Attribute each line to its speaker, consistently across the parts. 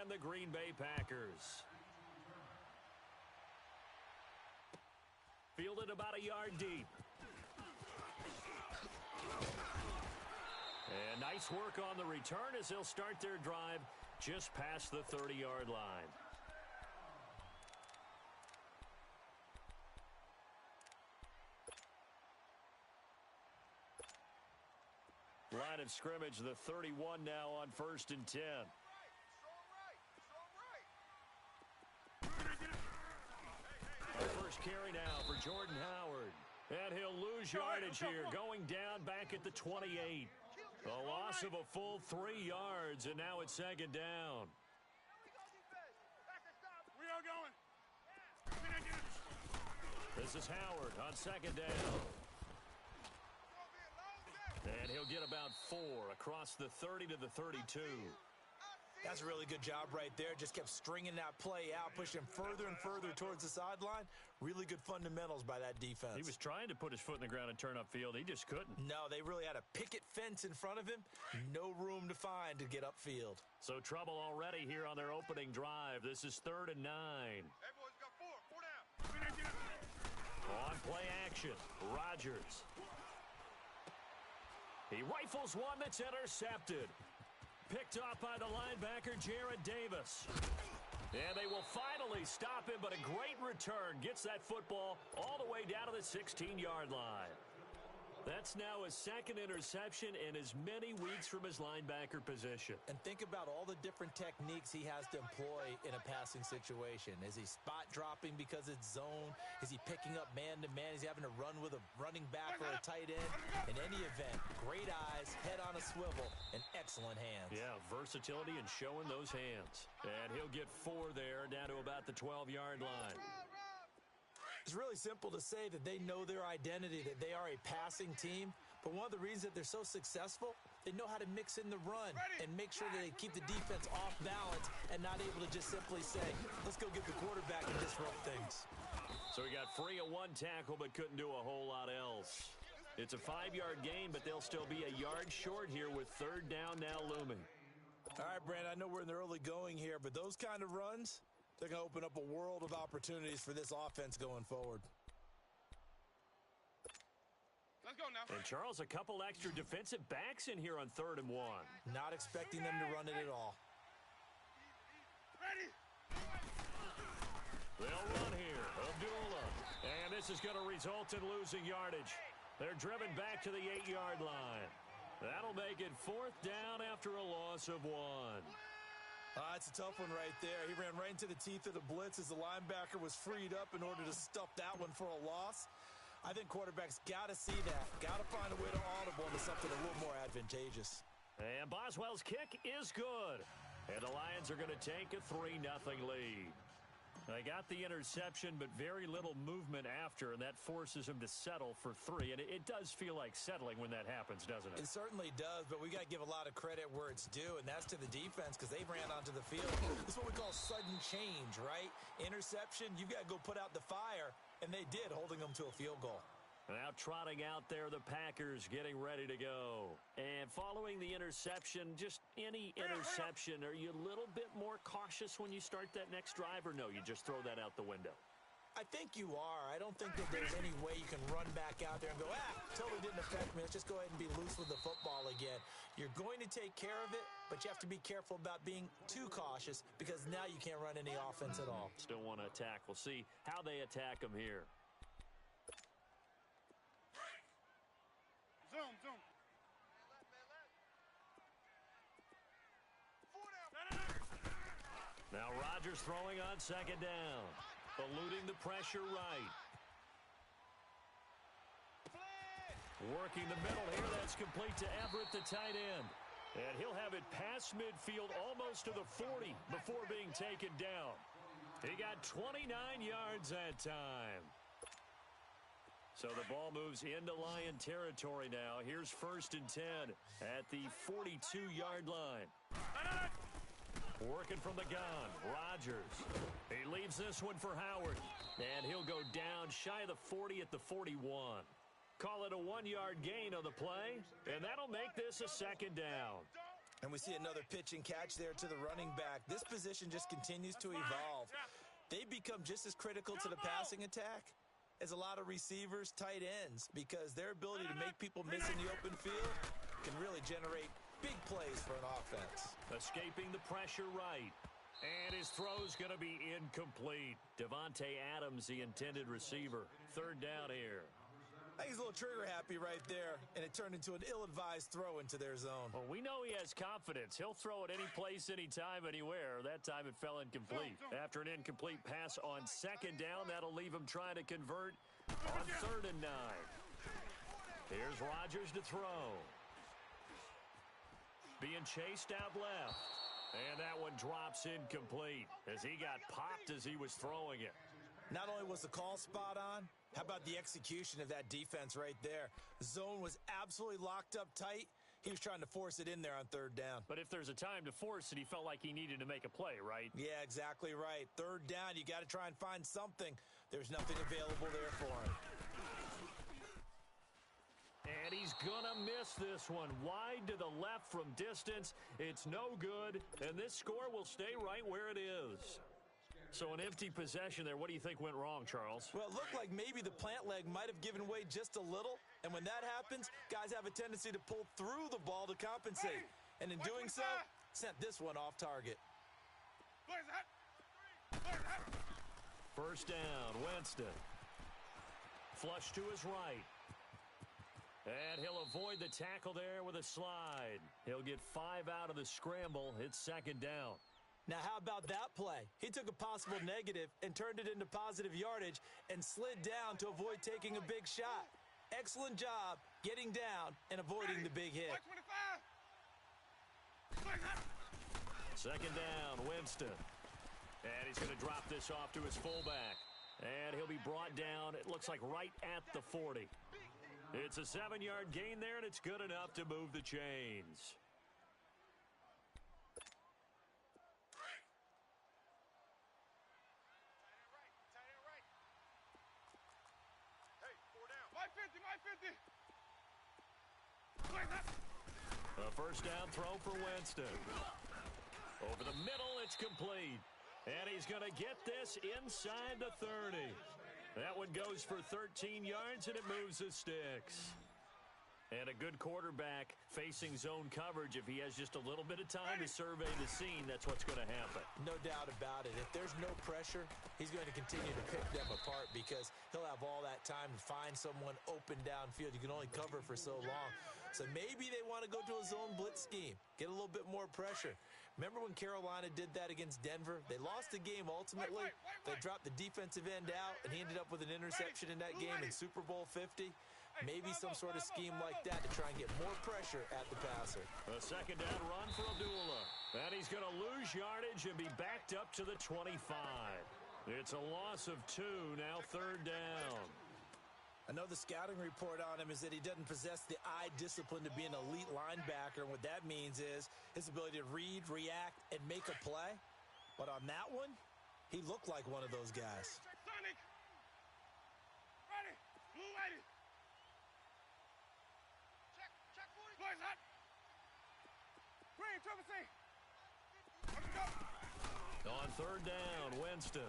Speaker 1: and the Green Bay Packers. Fielded about a yard deep. And nice work on the return as they'll start their drive just past the 30-yard line. Line of scrimmage, the 31 now on 1st and 10. Our first carry now for Jordan Howard. And he'll lose yardage here, going down back at the 28. A loss of a full 3 yards, and now it's 2nd down.
Speaker 2: We are going.
Speaker 1: This is Howard on 2nd down. And he'll get about 4 across the 30 to the 32.
Speaker 3: That's a really good job right there. Just kept stringing that play out, pushing further and further towards the sideline. Really good fundamentals by that defense.
Speaker 1: He was trying to put his foot in the ground and turn upfield. He just couldn't.
Speaker 3: No, they really had a picket fence in front of him. No room to find to get upfield.
Speaker 1: So trouble already here on their opening drive. This is 3rd and 9.
Speaker 2: Hey, boys, got 4 down.
Speaker 1: On play action, Rodgers. He rifles one that's intercepted. Picked off by the linebacker, Jarrad Davis. And they will finally stop him, but a great return. Gets that football all the way down to the 16-yard line. That's now his 2nd interception in as many weeks from his linebacker position.
Speaker 3: And think about all the different techniques he has to employ in a passing situation. Is he spot dropping because it's zone? Is he picking up man-to-man? Is he having to run with a running back or a tight end? In any event, great eyes, head on a swivel, and excellent hands.
Speaker 1: Yeah, versatility and showing those hands. And he'll get 4 there, down to about the 12-yard line.
Speaker 3: It's really simple to say that they know their identity, that they are a passing team. But one of the reasons that they're so successful, they know how to mix in the run and make sure that they keep the defense off balance and not able to just simply say, let's go get the quarterback and disrupt things.
Speaker 1: So he got free of 1 tackle but couldn't do a whole lot else. It's a 5-yard gain, but they'll still be a yard short here with 3rd down now looming.
Speaker 3: All right, Brandon, I know we're in the early going here, but those kind of runs, they're going to open up a world of opportunities for this offense going forward.
Speaker 2: Let's go now.
Speaker 1: And, Charles, a couple extra defensive backs in here on 3rd and 1.
Speaker 3: Not expecting them to run it at all.
Speaker 2: Ready?
Speaker 1: They'll run here. Abdullah. And this is going to result in losing yardage. They're driven back to the 8-yard line. That'll make it 4th down after a loss of 1.
Speaker 3: It's a tough one right there. He ran right into the teeth of the blitz as the linebacker was freed up in order to stuff that one for a loss. I think quarterbacks got to see that. Got to find a way to audible into something a little more advantageous.
Speaker 1: And Boswell's kick is good. And the Lions are going to take a 3-0 lead. They got the interception, but very little movement after, and that forces him to settle for 3. And it does feel like settling when that happens, doesn't it?
Speaker 3: It certainly does, but we got to give a lot of credit where it's due, and that's to the defense because they ran onto the field. This is what we call sudden change, right? Interception, you've got to go put out the fire, and they did, holding them to a field goal.
Speaker 1: Now trotting out there, the Packers getting ready to go. And following the interception, just any interception, are you a little bit more cautious when you start that next drive, or no, you just throw that out the window?
Speaker 3: I think you are. I don't think that there's any way you can run back out there and go, totally didn't affect me. Let's just go ahead and be loose with the football again. You're going to take care of it, but you have to be careful about being too cautious because now you can't run any offense at all.
Speaker 1: Still want to attack. We'll see how they attack them here.
Speaker 2: Zoom.
Speaker 1: Now Rodgers throwing on 2nd down. Eluding the pressure right. Working the middle here. That's complete to Everett, the tight end. And he'll have it past midfield almost to the 40 before being taken down. He got 29 yards that time. So the ball moves into Lion territory now. Here's 1st and 10 at the 42-yard line. Working from the gun, Rodgers. He leaves this one for Howard. And he'll go down shy of the 40 at the 41. Call it a 1-yard gain on the play, and that'll make this a 2nd down.
Speaker 3: And we see another pitch and catch there to the running back. This position just continues to evolve. They become just as critical to the passing attack as a lot of receivers, tight ends, because their ability to make people miss in the open field can really generate big plays for an offense.
Speaker 1: Escaping the pressure right. And his throw's going to be incomplete. Devontae Adams, the intended receiver. Third down here.
Speaker 3: I think he's a little trigger happy right there, and it turned into an ill-advised throw into their zone.
Speaker 1: Well, we know he has confidence. He'll throw it any place, anytime, anywhere. That time it fell incomplete. After an incomplete pass on second down, that'll leave him trying to convert on 3rd and 9. Here's Rodgers to throw. Being chased out left. And that one drops incomplete as he got popped as he was throwing it.
Speaker 3: Not only was the call spot on, how about the execution of that defense right there? The zone was absolutely locked up tight. He was trying to force it in there on 3rd down.
Speaker 1: But if there's a time to force it, he felt like he needed to make a play, right?
Speaker 3: Yeah, exactly right. 3rd down, you got to try and find something. There's nothing available there for him.
Speaker 1: And he's going to miss this one. Wide to the left from distance. It's no good, and this score will stay right where it is. So an empty possession there. What do you think went wrong, Charles?
Speaker 3: Well, it looked like maybe the plant leg might have given way just a little, and when that happens, guys have a tendency to pull through the ball to compensate. And in doing so, sent this one off target.
Speaker 1: First down, Winston. Flush to his right. And he'll avoid the tackle there with a slide. He'll get 5 out of the scramble. It's 2nd down.
Speaker 3: Now, how about that play? He took a possible negative and turned it into positive yardage and slid down to avoid taking a big shot. Excellent job getting down and avoiding the big hit.
Speaker 1: 2nd down, Winston. And he's going to drop this off to his fullback. And he'll be brought down, it looks like right at the 40. It's a 7-yard gain there, and it's good enough to move the chains.
Speaker 2: Hey, 4 down. My 50.
Speaker 1: A first down throw for Winston. Over the middle, it's complete. And he's going to get this inside the 30. That one goes for 13 yards, and it moves the sticks. And a good quarterback facing zone coverage. If he has just a little bit of time to survey the scene, that's what's going to happen.
Speaker 3: No doubt about it. If there's no pressure, he's going to continue to pick them apart because he'll have all that time to find someone open downfield. You can only cover for so long. So maybe they want to go to a zone blitz scheme, get a little bit more pressure. Remember when Carolina did that against Denver? They lost the game ultimately. They dropped the defensive end out, and he ended up with an interception in that game in Super Bowl 50. Maybe some sort of scheme like that to try and get more pressure at the passer.
Speaker 1: A 2nd down run for Abdullah. And he's going to lose yardage and be backed up to the 25. It's a loss of 2, now 3rd down.
Speaker 3: I know the scouting report on him is that he doesn't possess the eye discipline to be an elite linebacker. And what that means is his ability to read, react, and make a play. But on that one, he looked like one of those guys.
Speaker 2: Sonic. Ready. Blue ready. Check 40. Boys hot. Green, triple C. Let's go.
Speaker 1: On 3rd down, Winston.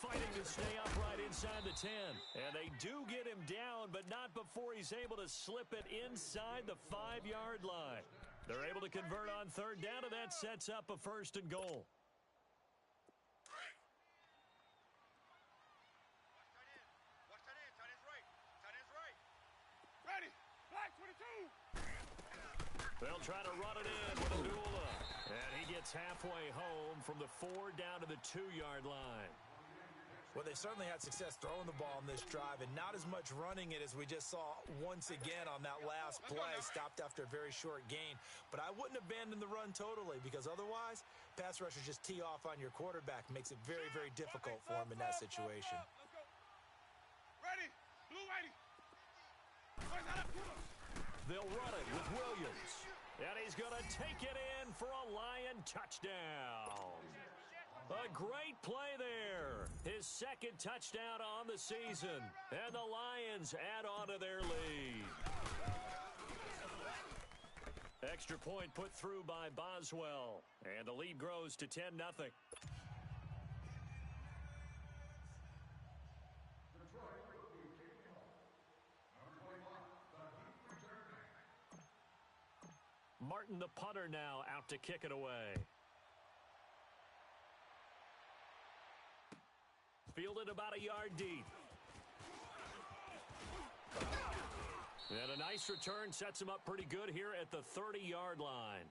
Speaker 1: Fighting to stay upright inside the 10. And they do get him down, but not before he's able to slip it inside the 5-yard line. They're able to convert on 3rd down, and that sets up a 1st and goal.
Speaker 2: Watch tight end. Tight end's right. Tight end's right. Ready. Black 22.
Speaker 1: They'll try to run it in with Abdullah. And he gets halfway home from the 4 down to the 2-yard line.
Speaker 3: Well, they certainly had success throwing the ball in this drive, and not as much running it as we just saw once again on that last play. Stopped after a very short gain. But I wouldn't abandon the run totally, because otherwise, pass rushers just tee off on your quarterback. Makes it very, very difficult for him in that situation.
Speaker 2: Let's go. Ready. Blue ready.
Speaker 1: They'll run it with Williams. And he's going to take it in for a Lion touchdown. A great play there. His 2nd touchdown on the season. And the Lions add on to their lead. Extra point put through by Boswell. And the lead grows to 10-0. Martin, the punter, now out to kick it away. Fielded about a yard deep. And a nice return sets him up pretty good here at the 30-yard line.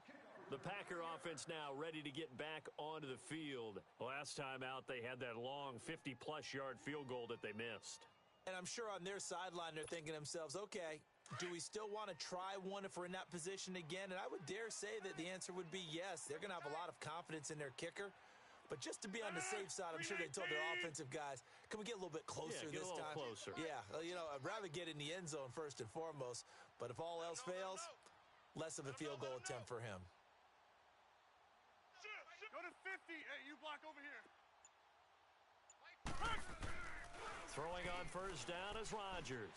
Speaker 1: The Packer offense now ready to get back onto the field. Last time out, they had that long 50-plus yard field goal that they missed.
Speaker 3: And I'm sure on their sideline, they're thinking to themselves, okay, do we still want to try one if we're in that position again? And I would dare say that the answer would be yes. They're going to have a lot of confidence in their kicker. But just to be on the safe side, I'm sure they told their offensive guys, can we get a little bit closer this time?
Speaker 1: Closer.
Speaker 3: Yeah, you know, I'd rather get in the end zone first and foremost. But if all else fails, less of a field goal attempt for him.
Speaker 2: Go to 50. Hey, you block over here.
Speaker 1: Throwing on first down is Rodgers.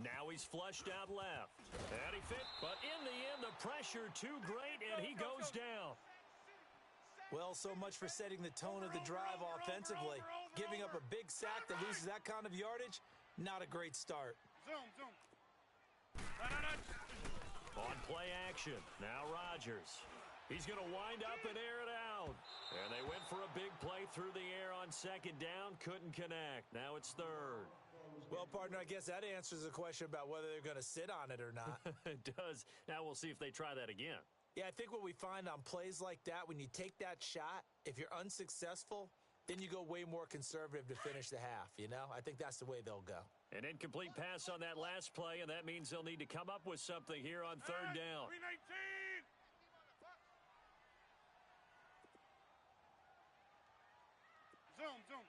Speaker 1: Now he's flushed out left. And he fit, but in the end, the pressure too great, and he goes down.
Speaker 3: Well, so much for setting the tone of the drive offensively. Giving up a big sack that loses that kind of yardage, not a great start.
Speaker 2: Zoom.
Speaker 1: On play action, now Rodgers. He's going to wind up and air it out. And they went for a big play through the air on second down, couldn't connect. Now it's third.
Speaker 3: Well, partner, I guess that answers the question about whether they're going to sit on it or not.
Speaker 1: It does. Now we'll see if they try that again.
Speaker 3: Yeah, I think what we find on plays like that, when you take that shot, if you're unsuccessful, then you go way more conservative to finish the half, you know? I think that's the way they'll go.
Speaker 1: An incomplete pass on that last play, and that means they'll need to come up with something here on third down.
Speaker 2: 319. Zoom.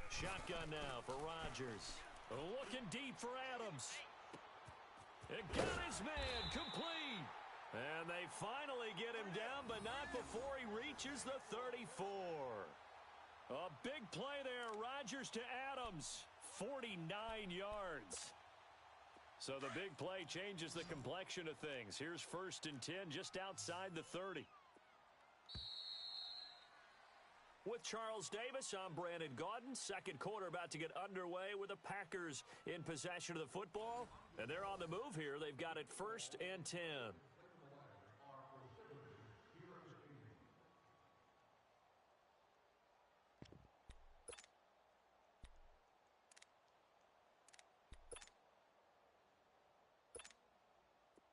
Speaker 1: Shotgun now for Rodgers. Looking deep for Adams. It got his man complete. And they finally get him down, but not before he reaches the 34. A big play there. Rodgers to Adams. 49 yards. So the big play changes the complexion of things. Here's 1st and 10 just outside the 30. With Charles Davis, I'm Brandon Gaudin. Second quarter about to get underway with the Packers in possession of the football. And they're on the move here. They've got it 1st and 10.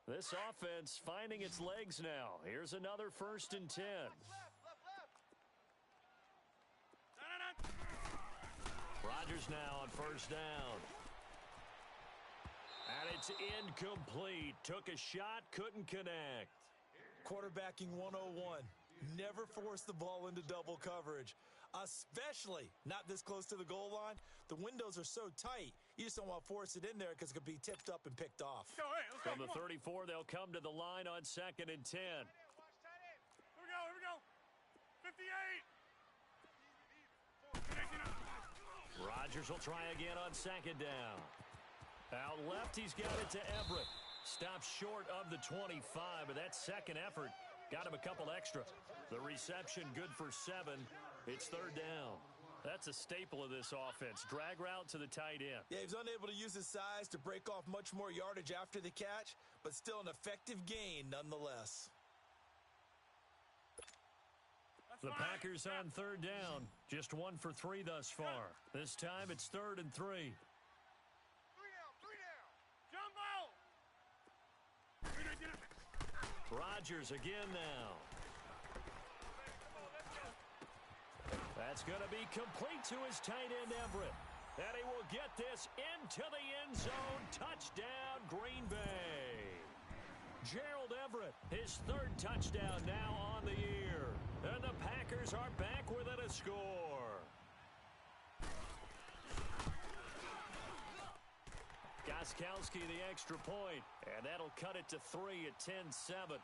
Speaker 1: This offense finding its legs now. Here's another 1st and 10. Rodgers now on first down. And it's incomplete. Took a shot, couldn't connect.
Speaker 3: Quarterbacking 101. Never force the ball into double coverage, especially not this close to the goal line. The windows are so tight, you just don't want to force it in there because it could be tipped up and picked off.
Speaker 1: From the 34, they'll come to the line on 2nd and 10.
Speaker 2: Here we go. 58.
Speaker 1: Rodgers will try again on 2nd down. Out left, he's got it to Everett. Stops short of the 25, but that second effort got him a couple extra. The reception good for 7. It's 3rd down. That's a staple of this offense. Drag route to the tight end.
Speaker 3: Yeah, he was unable to use his size to break off much more yardage after the catch, but still an effective gain nonetheless.
Speaker 1: The Packers on 3rd down. Just 1 for 3 thus far. This time it's 3rd and 3.
Speaker 2: 3 down. Jumbo.
Speaker 1: Rodgers again now. That's going to be complete to his tight end, Everett. And he will get this into the end zone. Touchdown, Green Bay. Gerald Everett, his 3rd touchdown now on the year. And the Packers are back within a score. Gostkowski the extra point, and that'll cut it to 3 at 10-7.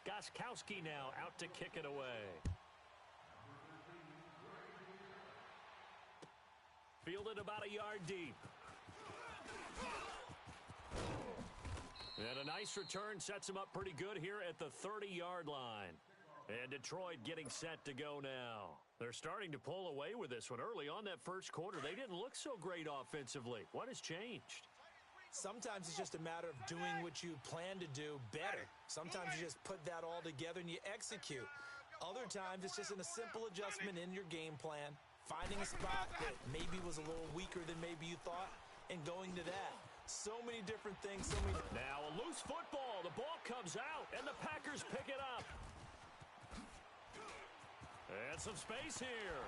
Speaker 1: Gostkowski now out to kick it away. Fielded about a yard deep. And a nice return sets him up pretty good here at the 30-yard line. And Detroit getting set to go now. They're starting to pull away with this one. Early on that first quarter, they didn't look so great offensively. What has changed?
Speaker 3: Sometimes it's just a matter of doing what you plan to do better. Sometimes you just put that all together and you execute. Other times it's just in a simple adjustment in your game plan, finding a spot that maybe was a little weaker than maybe you thought, and going to that. So many different things.
Speaker 1: Now a loose football. The ball comes out, and the Packers pick it up. And some space here.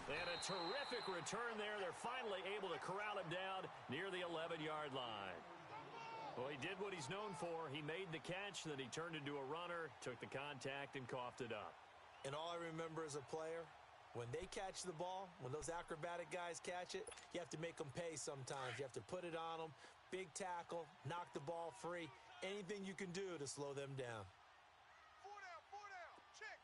Speaker 1: And a terrific return there. They're finally able to corral him down near the 11-yard line. Well, he did what he's known for. He made the catch, then he turned into a runner, took the contact, and coughed it up.
Speaker 3: And all I remember as a player, when they catch the ball, when those acrobatic guys catch it, you have to make them pay sometimes. You have to put it on them, big tackle, knock the ball free, anything you can do to slow them down.
Speaker 2: 4 down, check.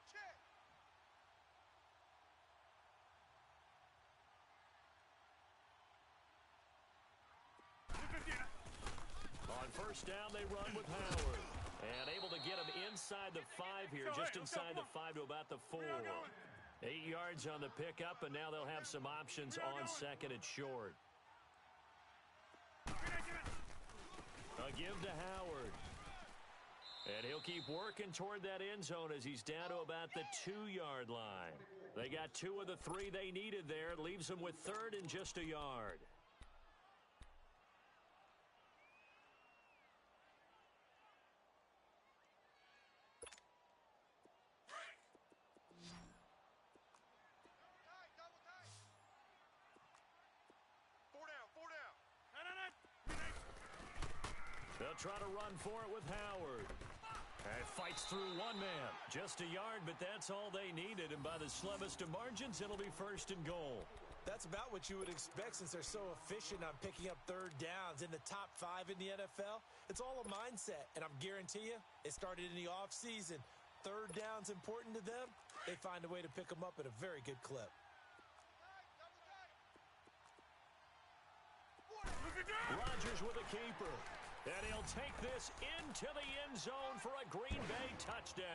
Speaker 1: On first down, they run with Howard. And able to get him inside the 5 here, just inside the 5 to about the 4. 8 yards on the pickup, and now they'll have some options on second and short. A give to Howard. And he'll keep working toward that end zone as he's down to about the 2-yard line. They got 2 of the 3 they needed there. It leaves them with third and just a yard. They'll try to run for it with Howard. And fights through one man. Just a yard, but that's all they needed. And by the slimmest of margins, it'll be first and goal.
Speaker 3: That's about what you would expect since they're so efficient on picking up third downs in the top 5 in the NFL. It's all a mindset, and I'm guarantee you, it started in the offseason. Third down's important to them. They find a way to pick them up at a very good clip.
Speaker 1: Rodgers with a keeper. And he'll take this into the end zone for a Green Bay touchdown.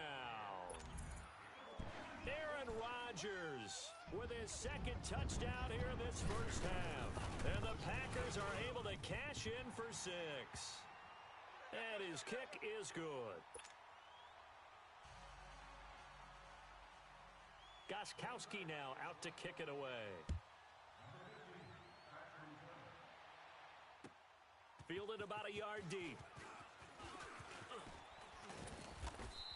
Speaker 1: Aaron Rodgers with his second touchdown here in this first half. And the Packers are able to cash in for 6. And his kick is good. Gostkowski now out to kick it away. Fielded about a yard deep.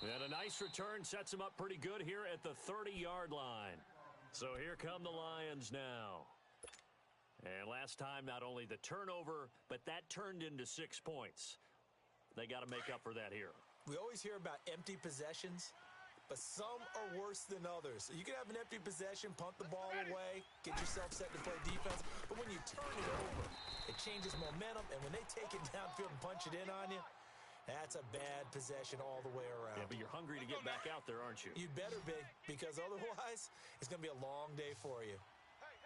Speaker 1: And a nice return sets him up pretty good here at the 30-yard line. So here come the Lions now. And last time, not only the turnover, but that turned into 6 points. They got to make up for that here.
Speaker 3: We always hear about empty possessions, but some are worse than others. You can have an empty possession, punt the ball away, get yourself set to play defense, but when you turn it over, it changes momentum, and when they take it downfield and punch it in on you, that's a bad possession all the way around.
Speaker 1: Yeah, but you're hungry to get back out there, aren't you?
Speaker 3: You better be, because otherwise, it's going to be a long day for you.
Speaker 2: Hey.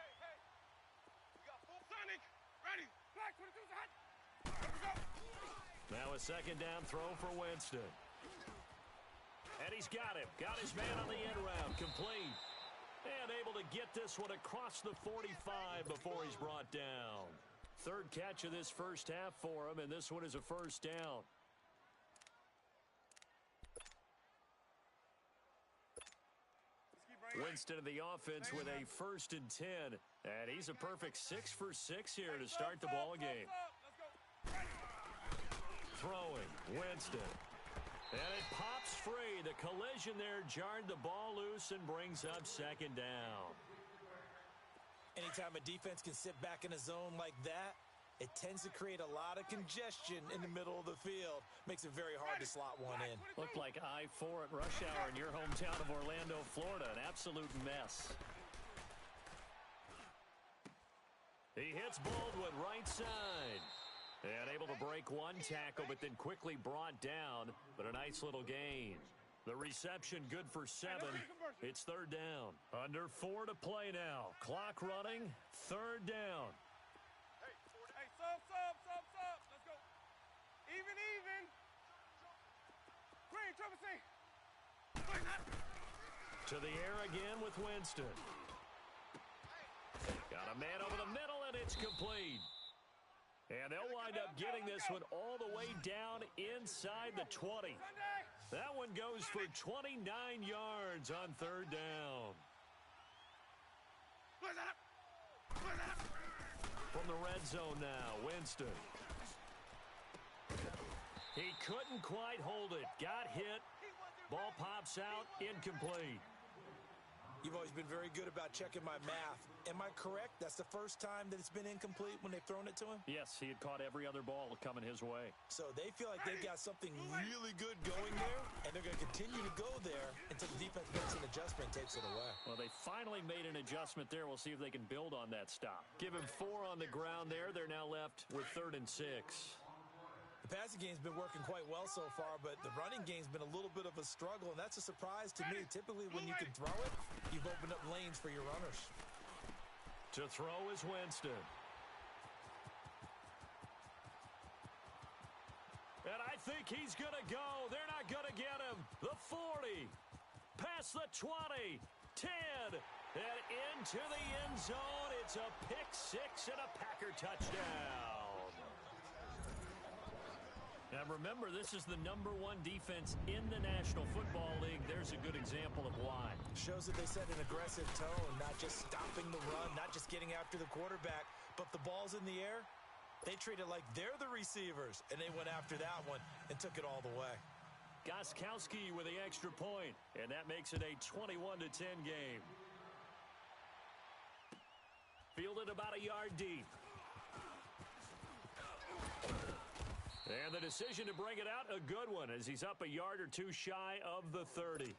Speaker 2: We got full Sonic. Ready. Black, 22's hot. Here we go.
Speaker 1: Now a second down throw for Winston. And he's got him. Got his man on the end route. Complete. And able to get this one across the 45 before he's brought down. Third catch of this first half for him, and this one is a first down. Winston of the offense with a 1st and 10. And he's a perfect 6 for 6 here to start the ball game. Throwing, Winston. And it pops free. The collision there jarred the ball loose and brings up second down.
Speaker 3: Anytime a defense can sit back in a zone like that, it tends to create a lot of congestion in the middle of the field. Makes it very hard to slot one in.
Speaker 1: Looked like I-4 at rush hour in your hometown of Orlando, Florida. An absolute mess. He hits Baldwin right side. And able to break one tackle, but then quickly brought down. But a nice little gain. The reception good for 7. It's third down. Under 4 to play now. Clock running. Third down.
Speaker 2: Hey, sub. Let's go. Even. Green, triple C.
Speaker 1: To the air again with Winston. Got a man over the middle, and it's complete. And they'll wind up getting this one all the way down inside the 20. That one goes for 29 yards on third down. From the red zone now, Winston. He couldn't quite hold it. Got hit. Ball pops out, incomplete.
Speaker 3: You've always been very good about checking my math. Am I correct? That's the first time that it's been incomplete when they've thrown it to him?
Speaker 1: Yes, he had caught every other ball coming his way.
Speaker 3: So they feel like they've got something really good going there, and they're going to continue to go there until the defense makes an adjustment and takes it away.
Speaker 1: Well, they finally made an adjustment there. We'll see if they can build on that stop. Give him 4 on the ground there. They're now left with 3rd and 6.
Speaker 3: The passing game's been working quite well so far, but the running game's been a little bit of a struggle, and that's a surprise to me. Typically, when you can throw it, you've opened up lanes for your runners.
Speaker 1: To throw is Winston. And I think he's going to go. They're not going to get him. The 40. Past the 20. 10. And into the end zone. It's a pick 6 and a Packer touchdown. Now remember, this is the #1 defense in the National Football League. There's a good example of why.
Speaker 3: Shows that they set an aggressive tone, not just stopping the run, not just getting after the quarterback, but the ball's in the air. They treat it like they're the receivers, and they went after that one and took it all the way.
Speaker 1: Gostkowski with the extra point, and that makes it a 21-10 game. Fielded about a yard deep. And the decision to bring it out, a good one, as he's up a yard or 2 shy of the 30.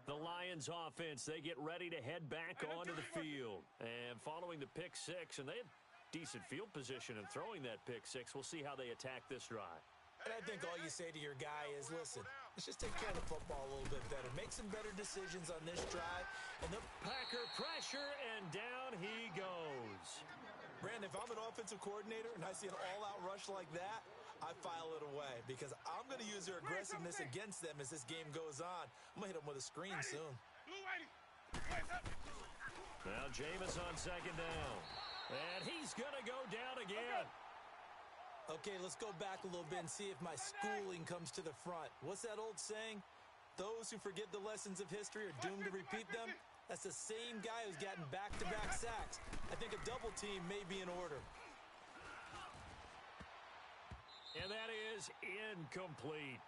Speaker 1: The Lions offense, they get ready to head back onto the field. And following the pick 6, and they have decent field position in throwing that pick 6. We'll see how they attack this drive.
Speaker 3: And I think all you say to your guy is, listen, let's just take care of the football a little bit better. Make some better decisions on this drive. And the
Speaker 1: Packer pressure, and down he goes.
Speaker 3: Brandon, if I'm an offensive coordinator and I see an all-out rush like that, I file it away because I'm going to use their aggressiveness against them as this game goes on. I'm going to hit them with a screen soon.
Speaker 1: Now Jameis on 2nd down. And he's going to go down again.
Speaker 3: Okay, let's go back a little bit and see if my schooling comes to the front. What's that old saying? Those who forget the lessons of history are doomed to repeat them. That's the same guy who's gotten back-to-back sacks. I think a double team may be in order.
Speaker 1: And that is incomplete.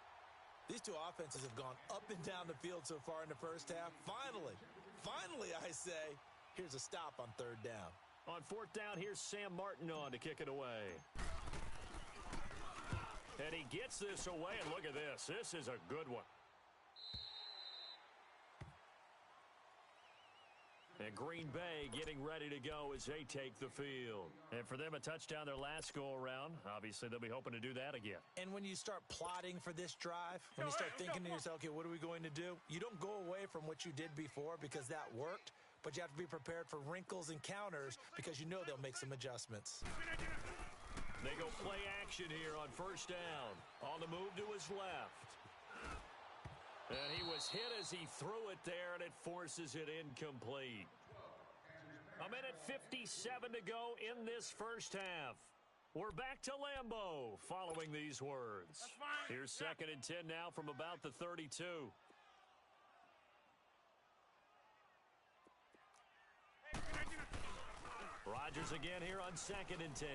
Speaker 3: These two offenses have gone up and down the field so far in the first half. Finally, I say, here's a stop on 3rd down.
Speaker 1: On 4th down, here's Sam Martin on to kick it away. And he gets this away, and look at this. This is a good one. And Green Bay getting ready to go as they take the field. And for them, a touchdown their last go-around. Obviously, they'll be hoping to do that again.
Speaker 3: And when you start plotting for this drive, when you start thinking to yourself, okay, what are we going to do? You don't go away from what you did before because that worked, but you have to be prepared for wrinkles and counters because you know they'll make some adjustments.
Speaker 1: They go play action here on 1st down. On the move to his left. And he was hit as he threw it there, and it forces it incomplete. 1:57 to go in this first half. We're back to Lambeau following these words. Here's 2nd and 10 now from about the 32. Rodgers again here on 2nd and 10.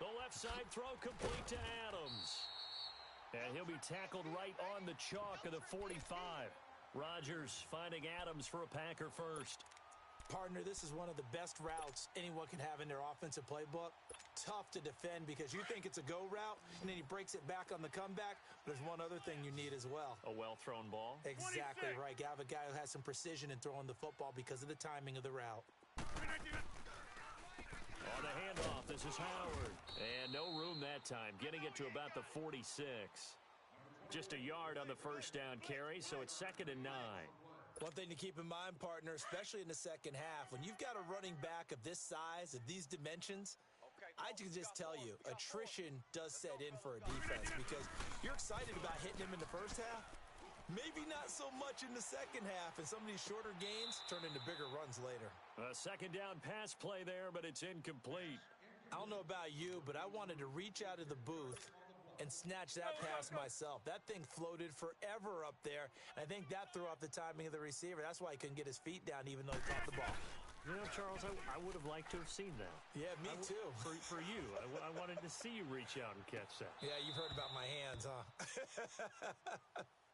Speaker 1: The left side throw complete to Adams. And he'll be tackled right on the chalk of the 45. Rodgers finding Adams for a Packer first.
Speaker 3: Partner, this is one of the best routes anyone can have in their offensive playbook. Tough to defend because you think it's a go route, and then he breaks it back on the comeback. There's one other thing you need as well.
Speaker 1: A well-thrown ball.
Speaker 3: Exactly right. You have a guy who has some precision in throwing the football because of the timing of the route.
Speaker 1: On the handoff, this is Howard. And no room that time, getting it to about the 46. Just a yard on the first down carry, so it's 2nd and 9.
Speaker 3: One thing to keep in mind, partner, especially in the second half, when you've got a running back of this size, of these dimensions, I can just tell you, attrition does set in for a defense because you're excited about hitting him in the first half. Maybe not so much in the second half, and some of these shorter gains turn into bigger runs later.
Speaker 1: A 2nd down pass play there, but it's incomplete.
Speaker 3: I don't know about you, but I wanted to reach out of the booth and snatch that pass myself. That thing floated forever up there, and I think that threw off the timing of the receiver. That's why he couldn't get his feet down even though he caught the ball.
Speaker 1: You know, Charles, I would have liked to have seen that.
Speaker 3: Yeah, me too.
Speaker 1: For you. I wanted to see you reach out and catch that.
Speaker 3: Yeah, you've heard about my hands, huh?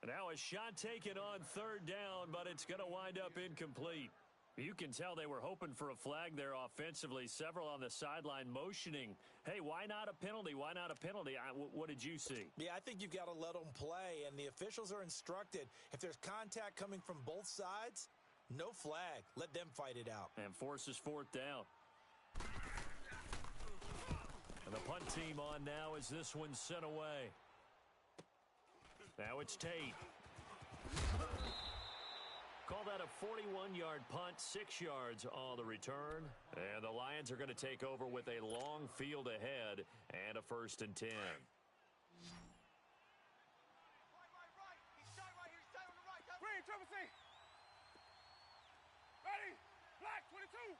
Speaker 1: Now a shot taken on 3rd down, but it's going to wind up incomplete. You can tell they were hoping for a flag there offensively. Several on the sideline motioning, hey, why not a penalty? Why not a penalty? What did you see?
Speaker 3: Yeah, I think you've got to let them play, and the officials are instructed. If there's contact coming from both sides, no flag. Let them fight it out.
Speaker 1: And forces 4th down. And the punt team on now as this one's sent away. Now it's Tate. Call that a 41-yard punt, 6 yards on the return. And the Lions are going to take over with a long field ahead and a 1st and 10.
Speaker 2: Green, triple C. Ready? Black, 22.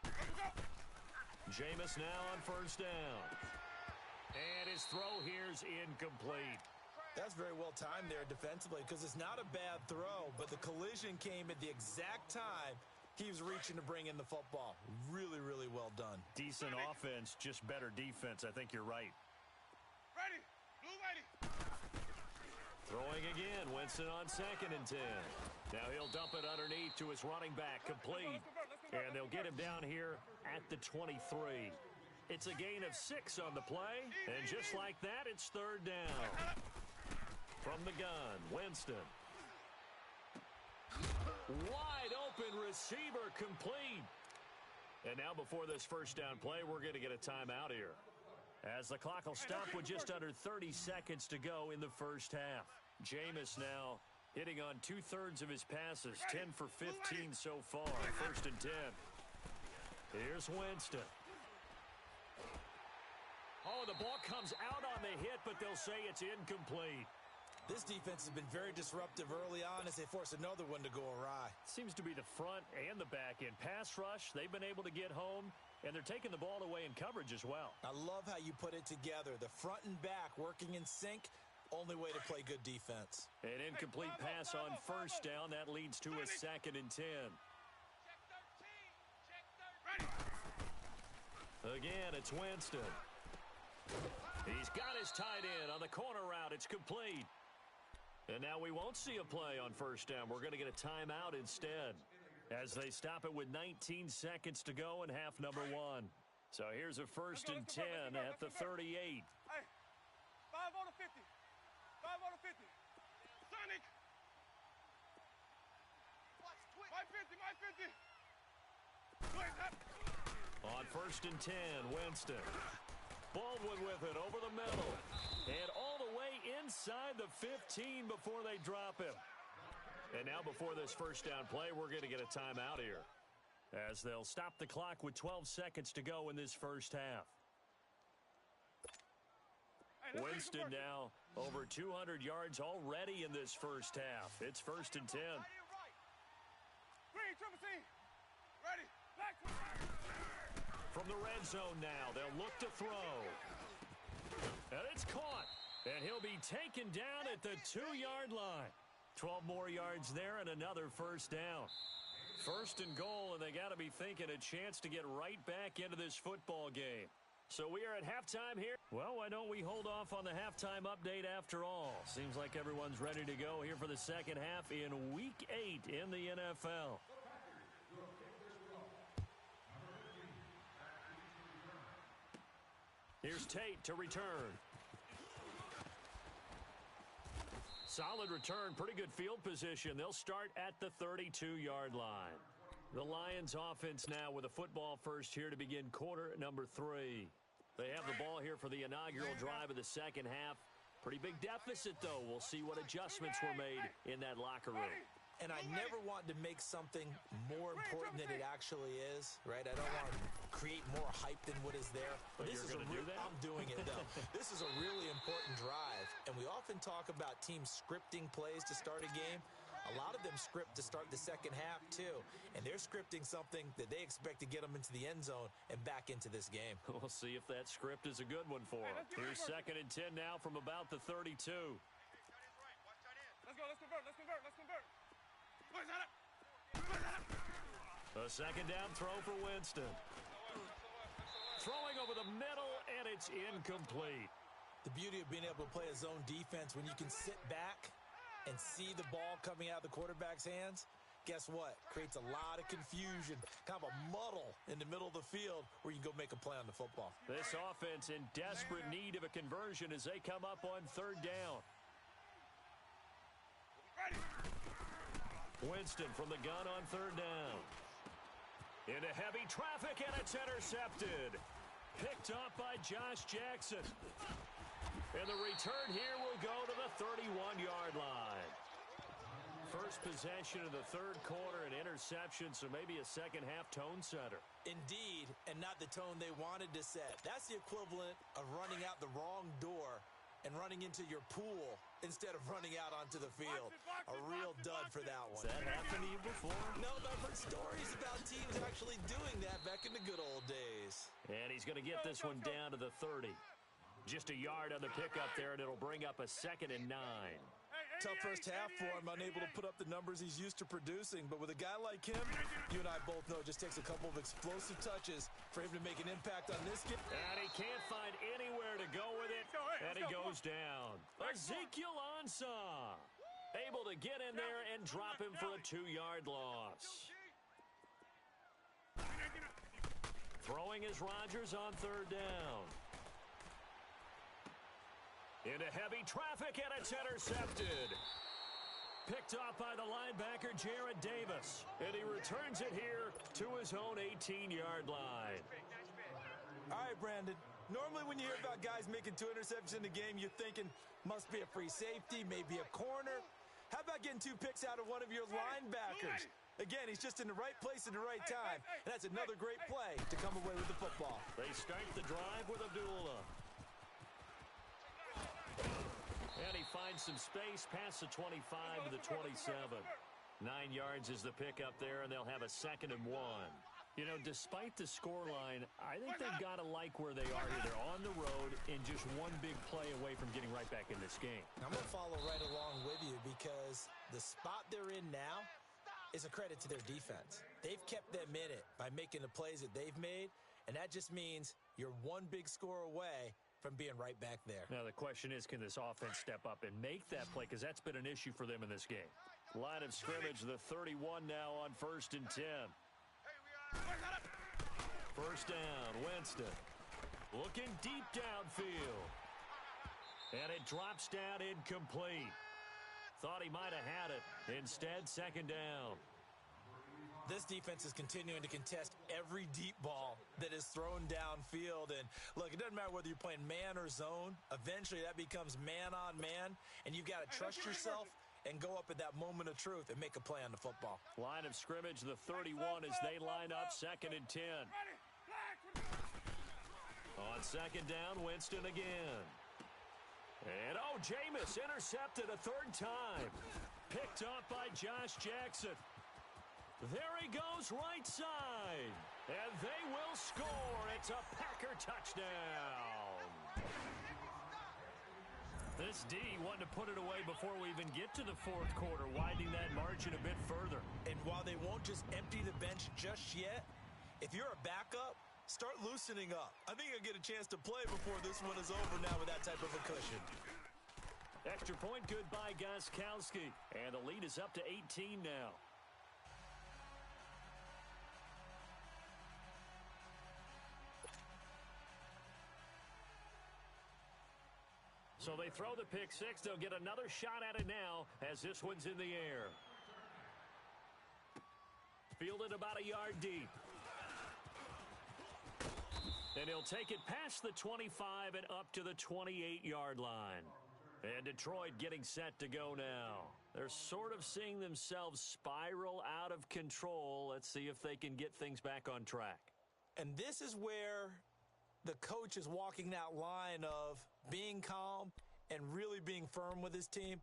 Speaker 2: Let's go.
Speaker 1: Jameis now on 1st down. And his throw here's incomplete.
Speaker 3: That's very well timed there defensively because it's not a bad throw, but the collision came at the exact time he was reaching to bring in the football. Really, really well done.
Speaker 1: Decent offense, just better defense. I think you're right.
Speaker 2: Ready? Blue ready.
Speaker 1: Throwing again. Winston on 2nd and 10. Now he'll dump it underneath to his running back, complete. And they'll get him down here at the 23. It's a gain of 6 on the play. And just like that, it's 3rd down. From the gun, Winston. Wide open receiver, complete. And now before this 1st down play, we're going to get a timeout here, as the clock will stop with just under 30 seconds to go in the first half. Jameis now hitting on 2/3 of his passes, 10 for 15 so far. 1st and 10. Here's Winston. Oh, the ball comes out on the hit, but they'll say it's incomplete.
Speaker 3: This defense has been very disruptive early on as they force another one to go awry.
Speaker 1: Seems to be the front and the back end. Pass rush, they've been able to get home, and they're taking the ball away in coverage as well.
Speaker 3: I love how you put it together. The front and back working in sync, only way to play good defense.
Speaker 1: An incomplete pass on 1st down. That leads to a 2nd and 10.
Speaker 2: Check 13. Check 13.
Speaker 1: Again, it's Winston. He's got his tight end on the corner route. It's complete. And now we won't see a play on 1st down. We're going to get a timeout instead as they stop it with 19 seconds to go in half number 1. So here's a 1st and 10 at the 38.
Speaker 2: Hey, 5 on the 50. 5 on the 50. Sonic. My 50, my 50.
Speaker 1: On 1st and 10, Winston. Baldwin with it over the middle. And all the way inside the 15 before they drop him. And now before this 1st down play, we're going to get a timeout here, as they'll stop the clock with 12 seconds to go in this first half. Winston now over 200 yards already in this first half. It's 1st and 10.
Speaker 2: Green, triple C. Ready. Black.
Speaker 1: From the red zone now, they'll look to throw. And it's caught. And he'll be taken down at the 2-yard line. 12 more yards there and another 1st down. 1st and goal, and they got to be thinking a chance to get right back into this football game. So we are at halftime here. Well, why don't we hold off on the halftime update after all? Seems like everyone's ready to go here for the second half in Week 8 in the NFL. Here's Tate to return. Solid return, pretty good field position. They'll start at the 32-yard line. The Lions offense now with a football first here to begin quarter number 3. They have the ball here for the inaugural drive of the second half. Pretty big deficit, though. We'll see what adjustments were made in that locker room.
Speaker 3: And I never want to make something more important than it actually is, right? I don't want to create more hype than what is there.
Speaker 1: But
Speaker 3: this
Speaker 1: you're
Speaker 3: is
Speaker 1: going to do that?
Speaker 3: I'm doing it, though. This is a really important drive. And we often talk about teams scripting plays to start a game. A lot of them script to start the second half, too. And they're scripting something that they expect to get them into the end zone and back into this game.
Speaker 1: We'll see if that script is a good one for them. Here's 2nd and 10 now from about the 32.
Speaker 2: Let's go. Let's convert.
Speaker 1: A 2nd down throw for Winston. Throwing over the middle, and it's incomplete.
Speaker 3: The beauty of being able to play a zone defense when you can sit back and see the ball coming out of the quarterback's hands, guess what? Creates a lot of confusion, kind of a muddle in the middle of the field where you can go make a play on the football.
Speaker 1: This offense in desperate need of a conversion as they come up on 3rd down. Winston from the gun on 3rd down. Into heavy traffic, and it's intercepted. Picked up by Josh Jackson. And the return here will go to the 31-yard line. First possession of the 3rd quarter, an interception, so maybe a second-half tone setter.
Speaker 3: Indeed, and not the tone they wanted to set. That's the equivalent of running out the wrong door and running into your pool instead of running out onto the field. A real dud for that one.
Speaker 1: Has that happened to you before?
Speaker 3: No, but I've heard stories about teams actually doing that back in the good old days.
Speaker 1: And he's going to get this one down to the 30. Just a yard on the pickup there, and it'll bring up a 2nd and 9.
Speaker 3: Tough first half for him, unable to put up the numbers he's used to producing. But with a guy like him, you and I both know it just takes a couple of explosive touches for him to make an impact on this game.
Speaker 1: And he can't find anywhere to go with it, and he goes down. Ezekiel Ansah able to get in there and drop him for a 2-yard loss. Throwing is Rodgers on 3rd down. Into heavy traffic, and it's intercepted. Picked off by the linebacker, Jared Davis. And he returns it here to his own 18-yard line.
Speaker 3: All right, Brandon. Normally when you hear about guys making 2 interceptions in the game, you're thinking, must be a free safety, maybe a corner. How about getting 2 picks out of one of your linebackers? Again, he's just in the right place at the right time. And that's another great play to come away with the football.
Speaker 1: They start the drive with Abdullah. And he finds some space past the 25 to the 27. 9 yards is the pickup there, and they'll have a 2nd and 1. You know, despite the scoreline, I think they've got to like where they are here. They're on the road and just one big play away from getting right back in this game.
Speaker 3: I'm going to follow right along with you because the spot they're in now is a credit to their defense. They've kept them in it by making the plays that they've made, and that just means you're one big score away from being right back there.
Speaker 1: Now, the question is, can this offense step up and make that play? Because that's been an issue for them in this game. Line of scrimmage, the 31 now on 1st and 10. First down, Winston. Looking deep downfield. And it drops down incomplete. Thought he might have had it. Instead, 2nd down.
Speaker 3: This defense is continuing to contest every deep ball that is thrown downfield. And look, it doesn't matter whether you're playing man or zone. Eventually, that becomes man on man. And you've got to trust yourself and go up at that moment of truth and make a play on the football.
Speaker 1: Line of scrimmage, the 31 as they line up, 2nd and 10. On 2nd down, Winston again. And, oh, Jameis intercepted a 3rd time. Picked up by Josh Jackson. There he goes, right side. And they will score. It's a Packer touchdown. This D wanted to put it away before we even get to the 4th quarter, widening that margin a bit further.
Speaker 3: And while they won't just empty the bench just yet, if you're a backup, start loosening up. I think you'll get a chance to play before this one is over now with that type of a cushion.
Speaker 1: Extra point good by Gostkowski. And the lead is up to 18 now. So they throw the pick 6. They'll get another shot at it now as this one's in the air. Fielded about a yard deep. And he'll take it past the 25 and up to the 28-yard line. And Detroit getting set to go now. They're sort of seeing themselves spiral out of control. Let's see if they can get things back on track.
Speaker 3: And this is where the coach is walking that line of being calm and really being firm with his team.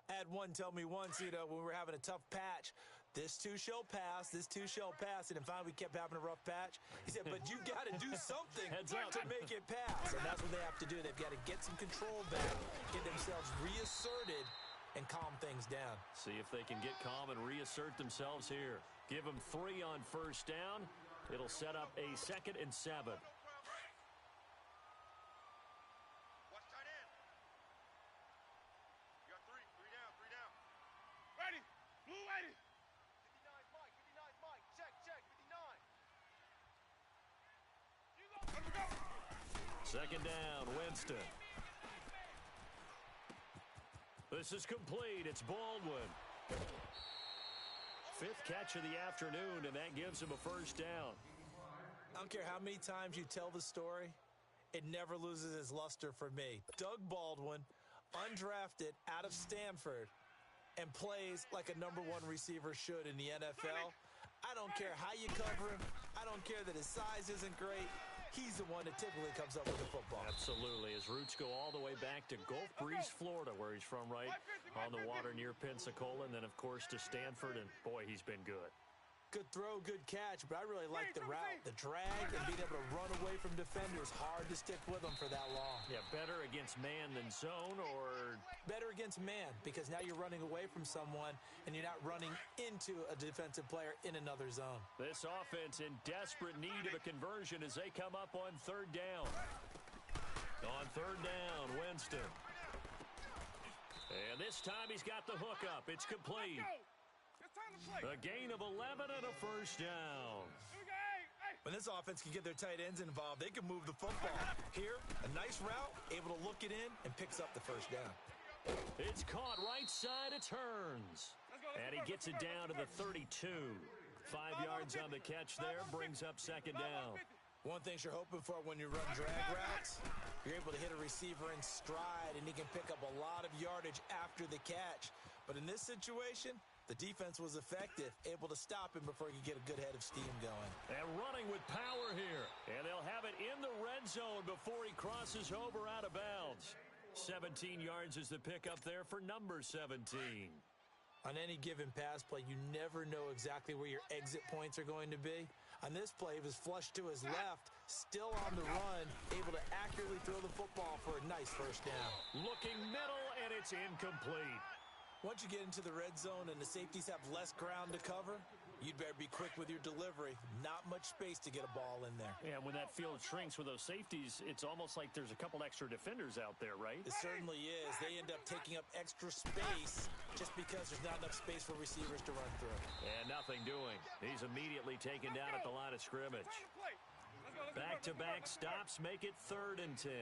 Speaker 3: I had one tell me once, when we were having a tough patch, this too shall pass, this too shall pass. And finally, we kept having a rough patch. He said, but you got to do something to make it pass. And that's what they have to do. They've got to get some control back, get themselves reasserted, and calm things down.
Speaker 1: See if they can get calm and reassert themselves here. Give them 3 on first down. It'll set up a 2nd and 7. Second down, Winston. This is complete. It's Baldwin. 5th catch of the afternoon, and that gives him a first down.
Speaker 3: I don't care how many times you tell the story, it never loses its luster for me. Doug Baldwin, undrafted out of Stanford, and plays like a #1 receiver should in the NFL. I don't care how you cover him. I don't care that his size isn't great. He's the one that typically comes up with the football.
Speaker 1: Absolutely. His roots go all the way back to Gulf Breeze, Florida, where he's from, right on the water near Pensacola, and then, of course, to Stanford, and, boy, he's been good.
Speaker 3: Good throw, good catch, but I really like the route. The drag and being able to run away from defenders, hard to stick with them for that long.
Speaker 1: Yeah, better against man than zone, or?
Speaker 3: Better against man, because now you're running away from someone and you're not running into a defensive player in another zone.
Speaker 1: This offense in desperate need of a conversion as they come up on 3rd down. On 3rd down, Winston. And this time he's got the hook up. It's complete. A gain of 11 and a first down.
Speaker 3: When this offense can get their tight ends involved, they can move the football. Here, a nice route, able to look it in, and picks up the first down.
Speaker 1: It's caught right side of turns. And he gets it down to the 32. 5 yards on the catch there, brings up 2nd down.
Speaker 3: One thing you're hoping for when you run drag routes, you're able to hit a receiver in stride, and he can pick up a lot of yardage after the catch. But in this situation, the defense was effective, able to stop him before he could get a good head of steam going.
Speaker 1: And running with power here. And they'll have it in the red zone before he crosses over out of bounds. 17 yards is the pickup there for number 17.
Speaker 3: On any given pass play, you never know exactly where your exit points are going to be. On this play, he was flushed to his left, still on the run, able to accurately throw the football for a nice first down.
Speaker 1: Looking middle, and it's incomplete.
Speaker 3: Once you get into the red zone and the safeties have less ground to cover, you'd better be quick with your delivery. Not much space to get a ball in there.
Speaker 1: Yeah, when that field shrinks with those safeties, it's almost like there's a couple extra defenders out there, right?
Speaker 3: It certainly is. They end up taking up extra space just because there's not enough space for receivers to run through.
Speaker 1: And nothing doing. He's immediately taken down at the line of scrimmage. Back-to-back stops make it 3rd and 10.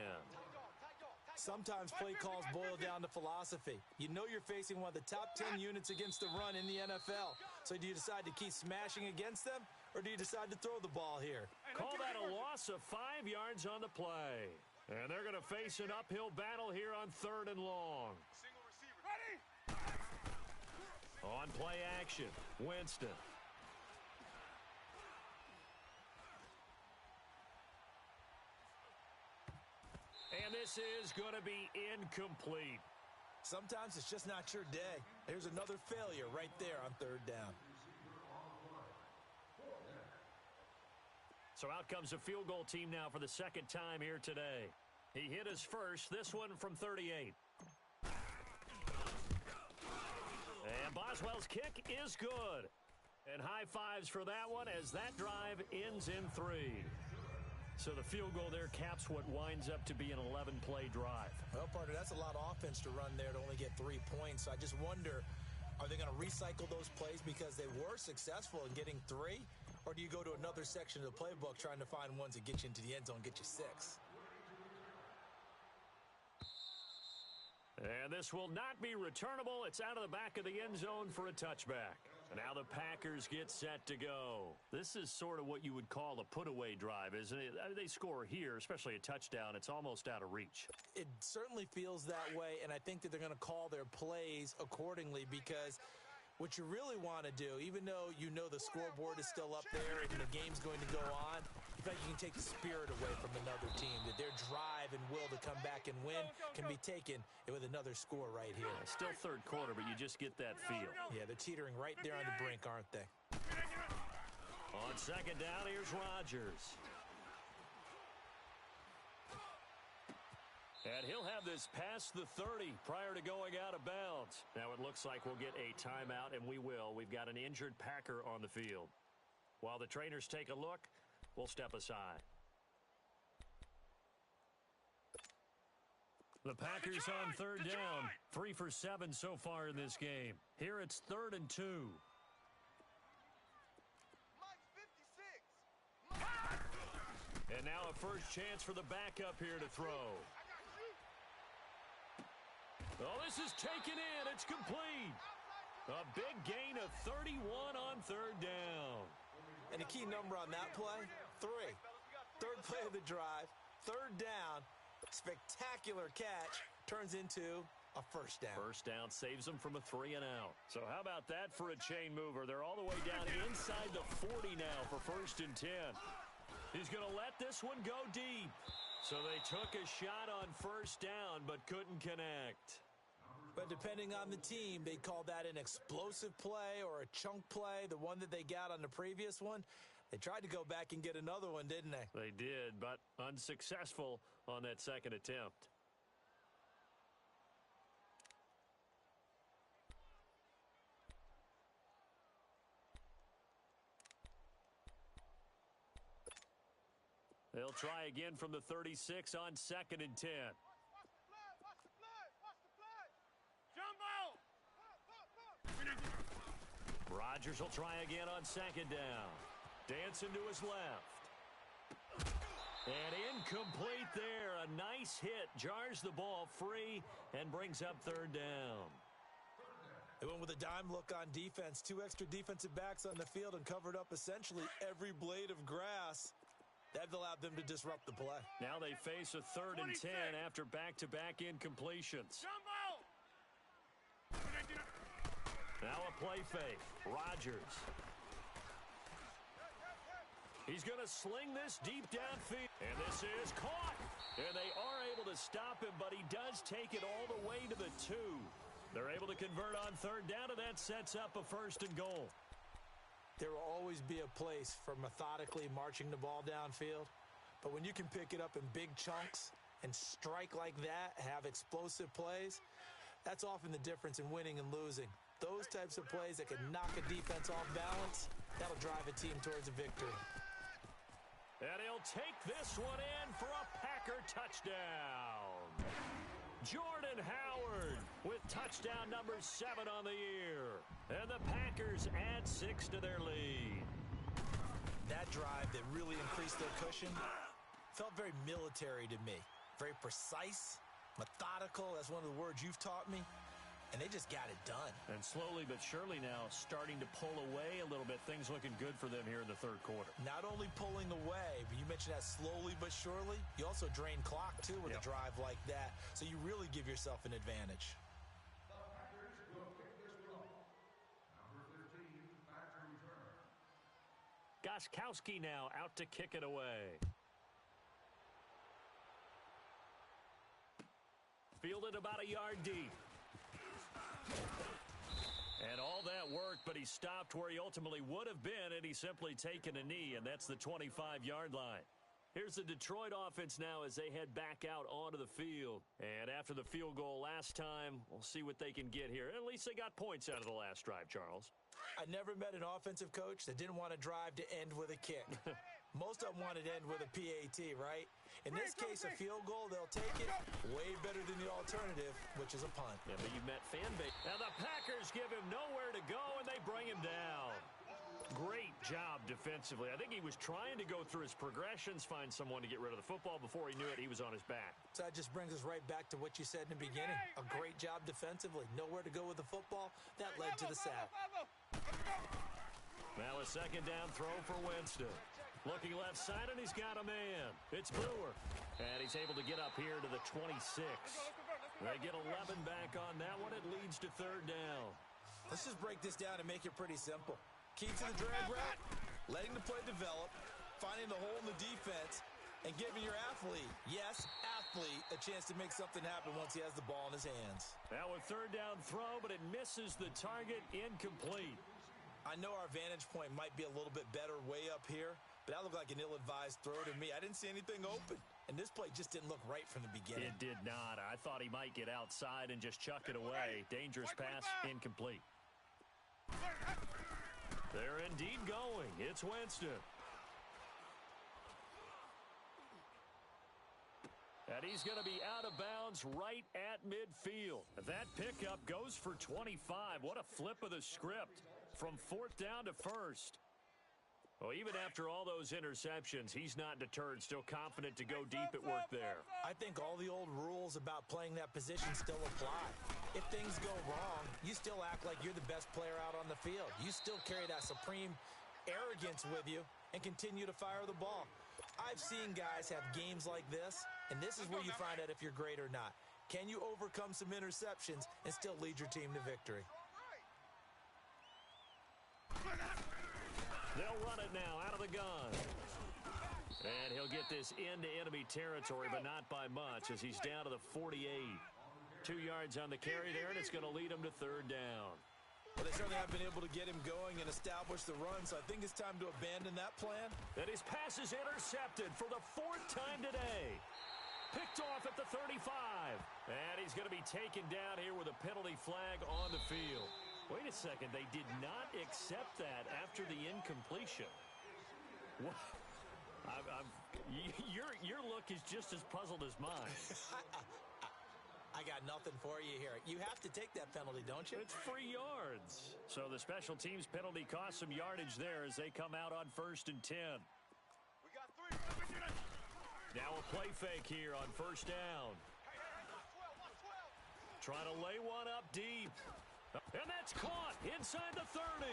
Speaker 3: Sometimes play calls boil down to philosophy. You know you're facing one of the top 10 units against the run in the NFL. So do you decide to keep smashing against them, or do you decide to throw the ball here?
Speaker 1: Call that a loss of 5 yards on the play. And they're going to face an uphill battle here on 3rd and long. On play action, Winston. And this is going to be incomplete.
Speaker 3: Sometimes it's just not your day. There's another failure right there on 3rd down.
Speaker 1: So out comes the field goal team now for the 2nd time here today. He hit his first, this one from 38. And Boswell's kick is good. And high fives for that one as that drive ends in 3. So the field goal there caps what winds up to be an 11-play drive.
Speaker 3: Well, partner, that's a lot of offense to run there to only get 3 points. So I just wonder, are they going to recycle those plays because they were successful in getting 3? Or do you go to another section of the playbook trying to find ones that get you into the end zone, get you 6?
Speaker 1: And this will not be returnable. It's out of the back of the end zone for a touchback. Now the Packers get set to go. This is sort of what you would call a put-away drive, isn't it? I mean, they score here, especially a touchdown. It's almost out of reach.
Speaker 3: It certainly feels that way, and I think that they're going to call their plays accordingly because what you really want to do, even though you know the scoreboard is still up there and the game's going to go on, you feel like you can take the spirit away from another team, that their drive and will to come back and win can be taken with another score right here.
Speaker 1: Still third quarter, but you just get that feel.
Speaker 3: Yeah, they're teetering right there on the brink, aren't they?
Speaker 1: On second down, here's Rodgers. And he'll have this past the 30 prior to going out of bounds. Now it looks like we'll get a timeout, and we will. We've got an injured Packer on the field. While the trainers take a look, we'll step aside. The Packers on third down. 3 for 7 so far in this game. Here it's 3rd and 2. And now a first chance for the backup here to throw. Oh, this is taken in. It's complete. A big gain of 31 on third down.
Speaker 3: And the key number on that play, 3. Third play of the drive, third down, spectacular catch, turns into a first down.
Speaker 1: First down saves them from a 3 and out. So how about that for a chain mover? They're all the way down inside the 40 now for 1st and 10. He's going to let this one go deep. So they took a shot on first down but couldn't connect.
Speaker 3: But depending on the team, they call that an explosive play or a chunk play. The one that they got on the previous one, they tried to go back and get another one, didn't they?
Speaker 1: They did, but unsuccessful on that second attempt. They'll try again from the 36 on 2nd and 10. Rodgers will try again on 2nd down. Dancing to his left. And incomplete there. A nice hit. Jars the ball free and brings up 3rd down.
Speaker 3: They went with a dime look on defense. 2 extra defensive backs on the field and covered up essentially every blade of grass. That allowed them to disrupt the play.
Speaker 1: Now they face a 3rd and 10 after back-to-back incompletions. Now a play fake. Rodgers. He's going to sling this deep downfield. And this is caught. And they are able to stop him, but he does take it all the way to the 2. They're able to convert on 3rd down, and that sets up a 1st and goal.
Speaker 3: There will always be a place for methodically marching the ball downfield. But when you can pick it up in big chunks and strike like that, have explosive plays, that's often the difference in winning and losing. Those types of plays that can knock a defense off balance, that'll drive a team towards a victory.
Speaker 1: And he'll take this one in for a Packer touchdown. Jordan Howard with touchdown number 7 on the year. And the Packers add 6 to their lead.
Speaker 3: That drive that really increased their cushion felt very military to me. Very precise, methodical. That's one of the words you've taught me. And they just got it done.
Speaker 1: And slowly but surely now starting to pull away a little bit. Things looking good for them here in the 3rd quarter.
Speaker 3: Not only pulling away, but you mentioned that slowly but surely. You also drain clock, too, with a drive like that. So you really give yourself an advantage.
Speaker 1: Gostkowski now out to kick it away. Fielded about a yard deep. And all that worked, but he stopped where he ultimately would have been, and he's simply taken a knee, and that's the 25-yard line. Here's the Detroit offense now as they head back out onto the field. And after the field goal last time, we'll see what they can get here. At least they got points out of the last drive, Charles.
Speaker 3: I never met an offensive coach that didn't want to drive to end with a kick. Most of them wanted to end with a PAT, right? In this case, a field goal, they'll take it way better than the alternative, which is a punt.
Speaker 1: Yeah, but you met fan base. Now the Packers give him nowhere to go, and they bring him down. Great job defensively. I think he was trying to go through his progressions, find someone to get rid of the football. Before he knew it, he was on his back.
Speaker 3: So that just brings us right back to what you said in the beginning. A great job defensively. Nowhere to go with the football. That led to the sack.
Speaker 1: Now a second down throw for Winston. Looking left side, and he's got a man. It's Brewer. And he's able to get up here to the 26. They get 11 back on that one. It leads to third down.
Speaker 3: Let's just break this down and make it pretty simple. Key to the drag route, letting the play develop, finding the hole in the defense, and giving your athlete, yes, athlete, a chance to make something happen once he has the ball in his hands.
Speaker 1: Now a third down throw, but it misses the target, incomplete.
Speaker 3: I know our vantage point might be a little bit better way up here, but that looked like an ill-advised throw to me. I didn't see anything open, and this play just didn't look right from the beginning.
Speaker 1: It did not. I thought he might get outside and just chuck it away. Dangerous pass, incomplete. They're indeed going. It's Winston. And he's going to be out of bounds right at midfield. That pickup goes for 25. What a flip of the script from fourth down to first. Well, even after all those interceptions, he's not deterred, still confident to go deep at work there.
Speaker 3: I think all the old rules about playing that position still apply. If things go wrong, you still act like you're the best player out on the field. You still carry that supreme arrogance with you and continue to fire the ball. I've seen guys have games like this, and this is where you find out if you're great or not. Can you overcome some interceptions and still lead your team to victory?
Speaker 1: They'll run it now out of the gun. And he'll get this into enemy territory, but not by much as he's down to the 48. 2 yards on the carry there, and it's going to lead him to third down.
Speaker 3: Well, they certainly have been able to get him going and establish the run, so I think it's time to abandon that plan.
Speaker 1: And his pass is intercepted for the fourth time today. Picked off at the 35. And he's going to be taken down here with a penalty flag on the field. Wait a second, they did not accept that after the incompletion. What? Your look is just as puzzled as mine.
Speaker 3: I got nothing for you here. You have to take that penalty, don't you?
Speaker 1: It's 3 yards. So the special teams penalty costs some yardage there as they come out on 1st and 10.
Speaker 2: We got 3.
Speaker 1: Now a play fake here on first down. Trying to lay one up deep. And that's caught inside the 30.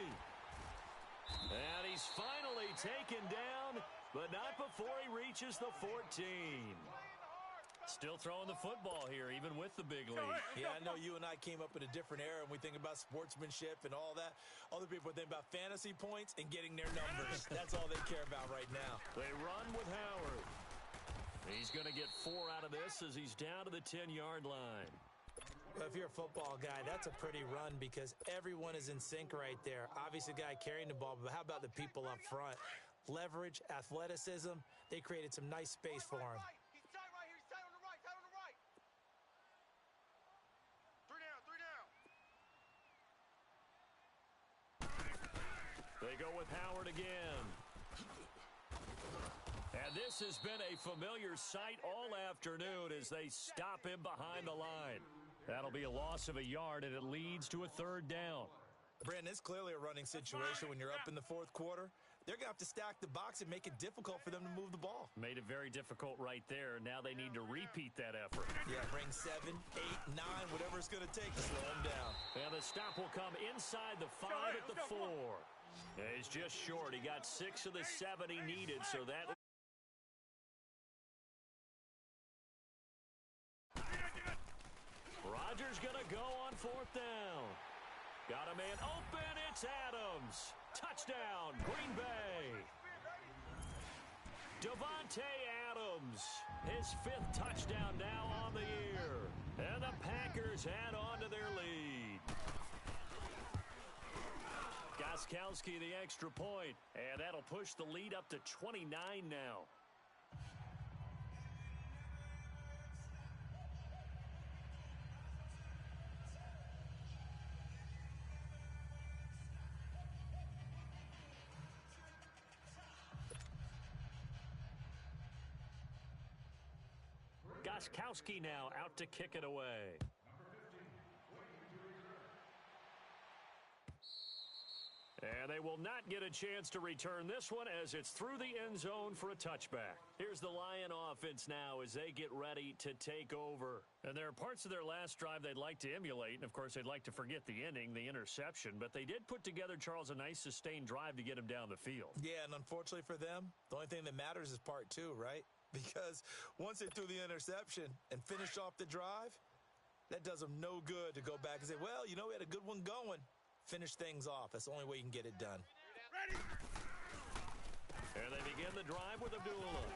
Speaker 1: And he's finally taken down, but not before he reaches the 14. Still throwing the football here, even with the big lead.
Speaker 3: Yeah, I know you and I came up in a different era, and we think about sportsmanship and all that. Other people think about fantasy points and getting their numbers. That's all they care about right now.
Speaker 1: They run with Howard. He's going to get 4 out of this as he's down to the 10-yard line.
Speaker 3: Well, if you're a football guy, that's a pretty run because everyone is in sync right there. Obviously, the guy carrying the ball, but how about the people up front? Leverage, athleticism, they created some nice space for him.
Speaker 2: He's tight right here. He's tight on the right. Tight on the right. 3 down. 3 down.
Speaker 1: They go with Howard again. And this has been a familiar sight all afternoon as they stop him behind the line. That'll be a loss of a yard, and it leads to a third down.
Speaker 3: Brandon, it's clearly a running situation when you're up in the fourth quarter. They're going to have to stack the box and make it difficult for them to move the ball.
Speaker 1: Made it very difficult right there. Now they need to repeat that effort.
Speaker 3: Yeah, bring 7, 8, 9, whatever it's going to take to slow them down.
Speaker 1: And the stop will come inside the 5 at the 4. Yeah, he's just short. He got 6 of the 7 he needed, so that... Rodgers going to go on 4th down. Got a man open. It's Adams. Touchdown, Green Bay. Devontae Adams, his 5th touchdown now on the year. And the Packers add on to their lead. Gostkowski the extra point, and that'll push the lead up to 29 now. Gostkowski now out to kick it away. And they will not get a chance to return this one as it's through the end zone for a touchback. Here's the Lion offense now as they get ready to take over. And there are parts of their last drive they'd like to emulate. And, of course, they'd like to forget the ending, the interception. But they did put together, Charles, a nice sustained drive to get him down the field.
Speaker 3: Yeah, and unfortunately for them, the only thing that matters is part two, right? Because once they threw the interception and finished off the drive, that does them no good to go back and say, well, you know, we had a good one going. Finish things off. That's the only way you can get it done.
Speaker 2: Ready?
Speaker 1: And they begin the drive with Abdullah.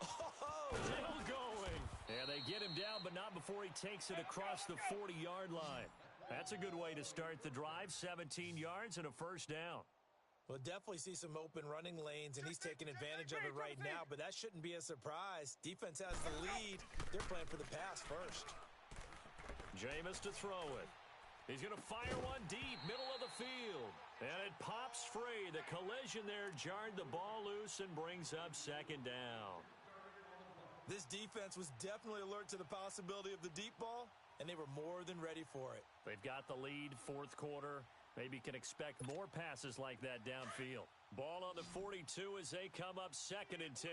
Speaker 3: Oh,
Speaker 1: Still going. And they get him down, but not before he takes it across the 40-yard line. That's a good way to start the drive. 17 yards and a first down.
Speaker 3: We'll definitely see some open running lanes, and he's taking advantage of it right now, but that shouldn't be a surprise. Defense has the lead. They're playing for the pass first.
Speaker 1: Jameis to throw it. He's going to fire one deep, middle of the field. And it pops free. The collision there jarred the ball loose and brings up second down.
Speaker 3: This defense was definitely alert to the possibility of the deep ball, and they were more than ready for it.
Speaker 1: They've got the lead, fourth quarter. Maybe can expect more passes like that downfield. Ball on the 42 as they come up second and 10.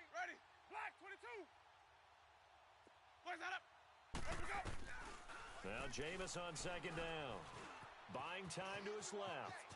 Speaker 2: Ready? Black 22. Boys, that up. There we go.
Speaker 1: Now Jameis on second down. Buying time to his left.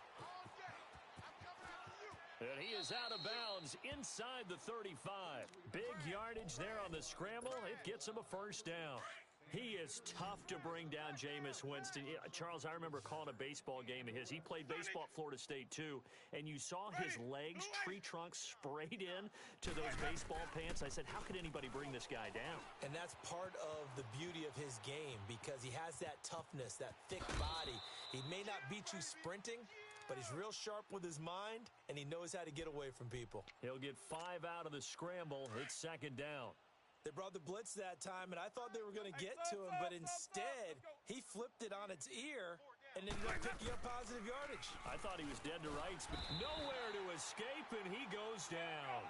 Speaker 1: And he is out of bounds inside the 35. Big yardage there on the scramble. It gets him a first down. He is tough to bring down, Jameis Winston. Charles, I remember calling a baseball game of his. He played baseball at Florida State, too, and you saw his legs, tree trunks sprayed in to those baseball pants. I said, how could anybody bring this guy down?
Speaker 3: And that's part of the beauty of his game because he has that toughness, that thick body. He may not beat you sprinting, but he's real sharp with his mind, and he knows how to get away from people.
Speaker 1: He'll get 5 out of the scramble. It's second down.
Speaker 3: They brought the blitz that time, and I thought they were going to get to him, but instead, he flipped it on its ear and ended up picking up positive yardage.
Speaker 1: I thought he was dead to rights, but nowhere to escape, and he goes down.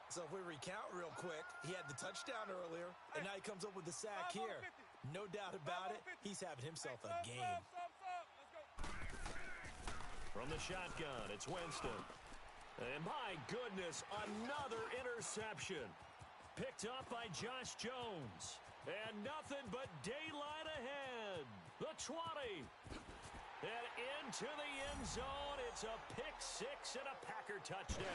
Speaker 3: So if we recount real quick, he had the touchdown earlier, and now he comes up with the sack here. No doubt about it, he's having himself a game.
Speaker 1: From the shotgun, it's Winston. And my goodness, another interception. Picked up by Josh Jones. And nothing but daylight ahead. The 20. And into the end zone. It's a pick six and a Packer touchdown.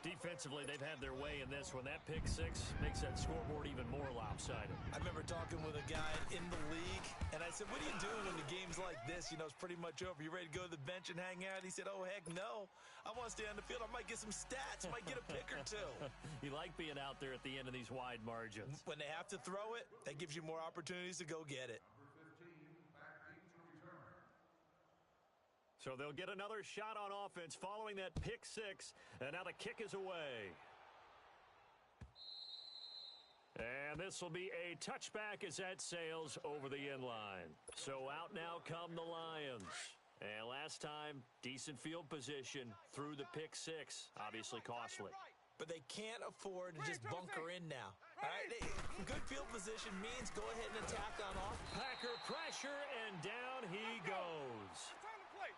Speaker 1: Defensively, they've had their way in this one. That pick six makes that scoreboard even more lopsided.
Speaker 3: I remember talking with a guy in the league, and I said, what are you doing when the game's like this? You know, it's pretty much over. You ready to go to the bench and hang out? He said, oh, heck no. I want to stay on the field. I might get some stats. Might get a pick or two.
Speaker 1: You like being out there at the end of these wide margins.
Speaker 3: When they have to throw it, that gives you more opportunities to go get it.
Speaker 1: So they'll get another shot on offense following that pick six. And now the kick is away. And this will be a touchback as that sails over the end line. So out now come the Lions. And last time, decent field position through the pick six. Obviously costly.
Speaker 3: But they can't afford to just bunker in now. All right, good field position means go ahead and attack on off.
Speaker 1: Packer pressure, and down he goes.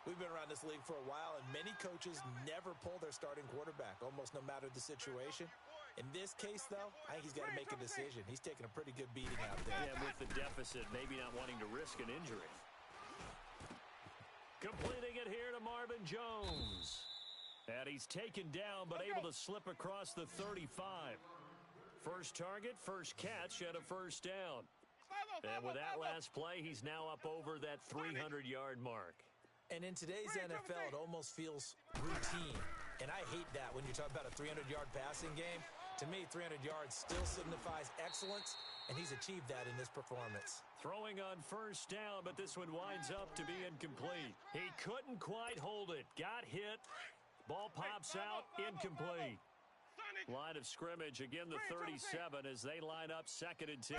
Speaker 3: We've been around this league for a while, and many coaches never pull their starting quarterback, almost no matter the situation. In this case, though, I think he's got to make a decision. He's taking a pretty good beating out there.
Speaker 1: Yeah, with the deficit, maybe not wanting to risk an injury. Completing it here to Marvin Jones. And he's taken down, but able to slip across the 35. First target, first catch, and a first down. And with that last play, he's now up over that 300-yard mark.
Speaker 3: And in today's NFL, it almost feels routine. And I hate that when you're talking about a 300-yard passing game. To me, 300 yards still signifies excellence, and he's achieved that in this performance.
Speaker 1: Throwing on first down, but this one winds up to be incomplete. He couldn't quite hold it. Got hit. Ball pops out, incomplete. Line of scrimmage, again the 37 as they line up second and 10.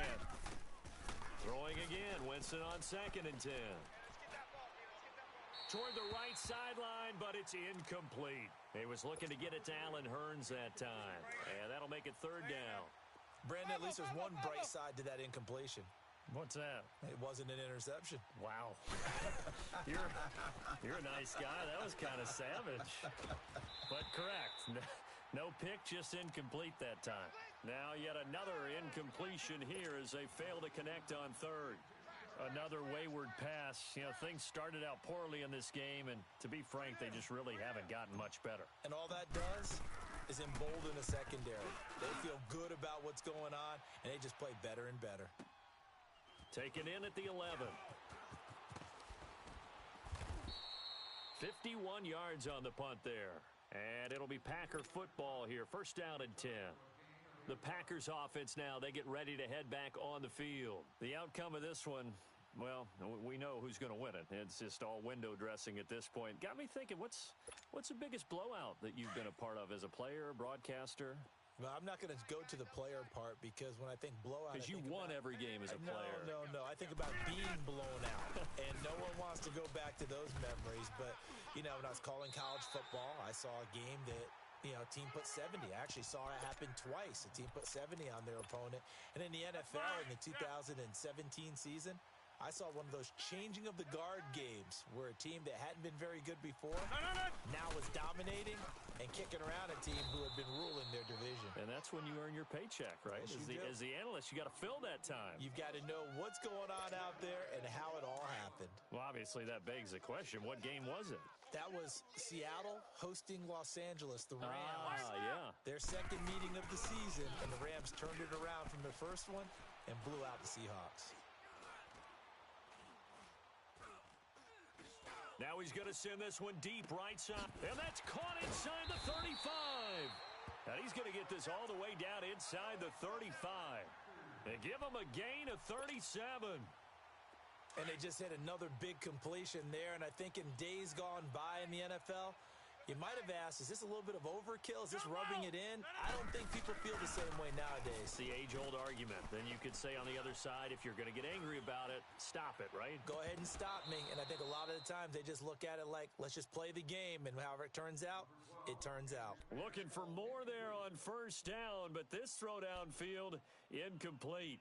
Speaker 1: Throwing again, Winston on second and 10. Toward the right sideline, but it's incomplete. He was looking to get it to Allen Hurns that time. And that'll make it third down.
Speaker 3: Brandon, at least there's one bright side to that incompletion.
Speaker 1: What's that?
Speaker 3: It wasn't an interception.
Speaker 1: Wow. You're a nice guy. That was kind of savage. But correct. No pick, just incomplete that time. Now yet another incompletion here as they fail to connect on third. Another wayward pass. You know, things started out poorly in this game, and to be frank, they just really haven't gotten much better.
Speaker 3: And all that does is embolden the secondary. They feel good about what's going on, and they just play better and better.
Speaker 1: Taken in at the 11. 51 yards on the punt there. And it'll be Packer football here. First down and 10. The Packers offense now, they get ready to head back on the field. The outcome of this one, well, we know who's going to win it. It's just all window dressing at this point. Got me thinking, what's the biggest blowout that you've been a part of as a player, broadcaster?
Speaker 3: Well, I'm not going to go to the player part because when I think blowout,
Speaker 1: because you won every game as a player.
Speaker 3: No. I think about being blown out, and no one wants to go back to those memories. But, you know, when I was calling college football, I saw a game that, you know, a team put 70. I actually saw it happen twice. A team put 70 on their opponent. And in the NFL in the 2017 season, I saw one of those changing of the guard games where a team that hadn't been very good before now was dominating and kicking around a team who had been ruling their division.
Speaker 1: And that's when you earn your paycheck, right?
Speaker 3: Yes,
Speaker 1: as the analyst, you got to fill that time.
Speaker 3: You've got to know what's going on out there and how it all happened.
Speaker 1: Well, obviously, that begs the question, what game was it?
Speaker 3: That was Seattle hosting Los Angeles, the Rams.
Speaker 1: Yeah.
Speaker 3: Their second meeting of the season, and the Rams turned it around from their first one and blew out the Seahawks.
Speaker 1: Now he's going to send this one deep right side. And that's caught inside the 35. And he's going to get this all the way down inside the 35. And give him a gain of 37.
Speaker 3: And they just hit another big completion there. And I think in days gone by in the NFL, you might have asked, is this a little bit of overkill? Is this rubbing it in? I don't think people feel the same way nowadays.
Speaker 1: It's the age-old argument. Then you could say on the other side, if you're going to get angry about it, stop it, right?
Speaker 3: Go ahead and stop me. And I think a lot of the times they just look at it like, let's just play the game. And however it turns out, it turns out.
Speaker 1: Looking for more there on first down, but this throw downfield incomplete.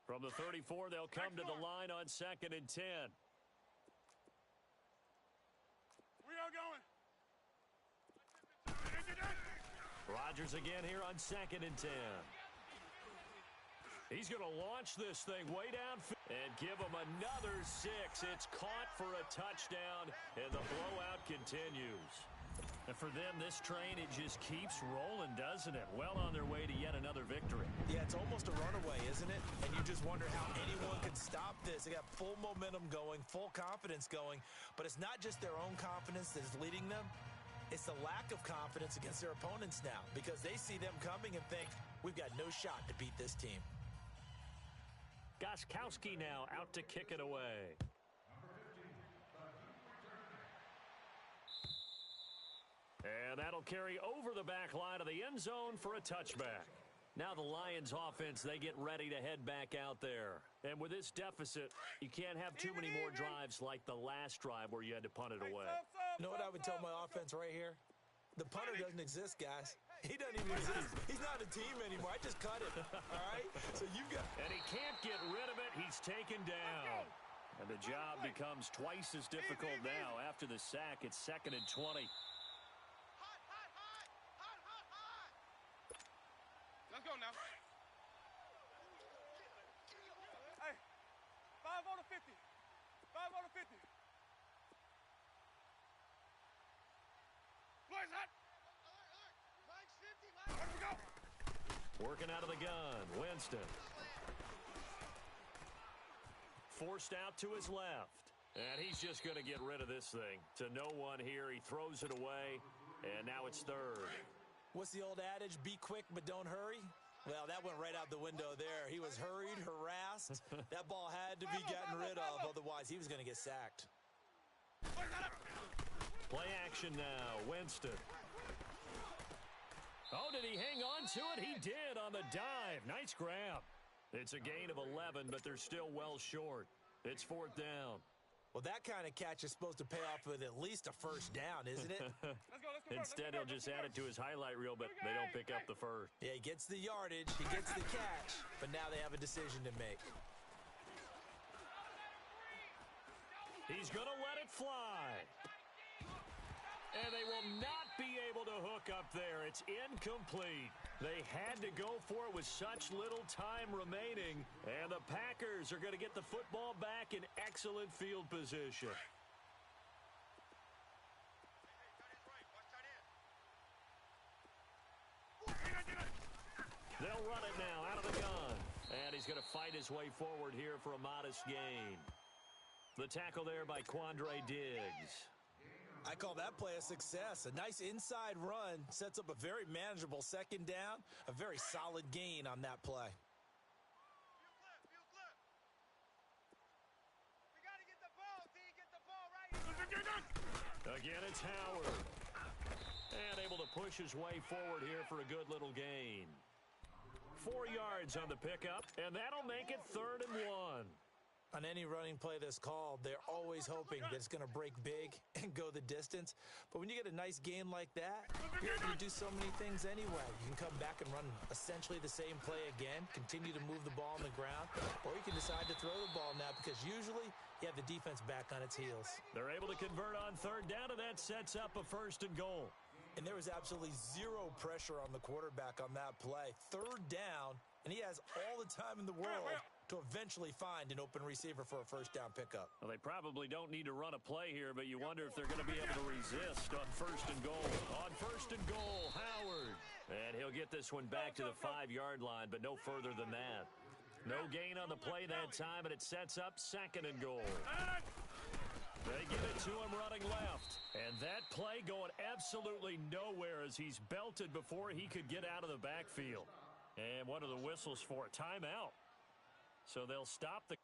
Speaker 1: From the 34, they'll come to the line on 2nd and 10.
Speaker 2: We are going.
Speaker 1: Rodgers again here on 2nd and 10. He's going to launch this thing way down and give him another 6. It's caught for a touchdown, and the blowout continues. And for them, this train, it just keeps rolling, doesn't it? Well on their way to yet another victory.
Speaker 3: Yeah, it's almost a runaway, isn't it? And you just wonder how anyone could stop this. They got full momentum going, full confidence going. But it's not just their own confidence that is leading them. It's the lack of confidence against their opponents now because they see them coming and think, we've got no shot to beat this team.
Speaker 1: Gostkowski now out to kick it away. And that'll carry over the back line of the end zone for a touchback. Now the Lions offense, they get ready to head back out there. And with this deficit, you can't have too many more drives like the last drive where you had to punt it away.
Speaker 3: You know what I would tell my offense right here? The punter doesn't exist, guys. He doesn't even exist. He's not a team anymore. I just cut him. All right? So you've got...
Speaker 1: And he can't get rid of it. He's taken down. And the job becomes twice as difficult now. After the sack, it's 2nd and 20.
Speaker 2: Let's go now. Hey, 5 on the 50. 5 on the 50. Boys, hot. Mike's 50, Mike. Where we go?
Speaker 1: Working out of the gun, Winston. Forced out to his left. And he's just going to get rid of this thing. To no one here. He throws it away. And now it's 3rd.
Speaker 3: What's the old adage? Be quick, but don't hurry. Well, that went right out the window there. He was hurried, harassed. That ball had to be gotten rid of. Otherwise, he was going to get sacked.
Speaker 1: Play action now. Winston. Oh, did he hang on to it? He did on the dive. Nice grab. It's a gain of 11, but they're still well short. It's 4th down.
Speaker 3: Well, that kind of catch is supposed to pay off with at least a first down, isn't it?
Speaker 1: Instead, he'll just add it to his highlight reel, but they don't pick up the first.
Speaker 3: Yeah, he gets the yardage, he gets the catch, but now they have a decision to make.
Speaker 1: He's going to let it fly. And they will not be able to hook up there. It's incomplete. They had to go for it with such little time remaining. And the Packers are going to get the football back in excellent field position. They'll run it now out of the gun. And he's going to fight his way forward here for a modest gain. The tackle there by Quandre Diggs.
Speaker 3: I call that play a success. A nice inside run sets up a very manageable second down, a very solid gain on that play.
Speaker 2: We got to get the ball, D. Get the ball right.
Speaker 1: Again, it's Howard. And able to push his way forward here for a good little gain. 4 yards on the pickup, and that'll make it 3rd and 1.
Speaker 3: On any running play that's called, they're always hoping that it's going to break big and go the distance. But when you get a nice gain like that, you're able to do so many things anyway. You can come back and run essentially the same play again, continue to move the ball on the ground, or you can decide to throw the ball now because usually you have the defense back on its heels.
Speaker 1: They're able to convert on 3rd down, and that sets up a 1st and goal.
Speaker 3: And there was absolutely zero pressure on the quarterback on that play. 3rd down, and he has all the time in the world to eventually find an open receiver for a 1st down pickup.
Speaker 1: Well, they probably don't need to run a play here, but you wonder if they're going to be able to resist on 1st and goal. On 1st and goal, Howard. And he'll get this one back to the 5-yard line, but no further than that. No gain on the play that time, and it sets up 2nd and goal. They give it to him running left. And that play going absolutely nowhere as he's belted before he could get out of the backfield. And what are the whistles for? Timeout. So they'll stop the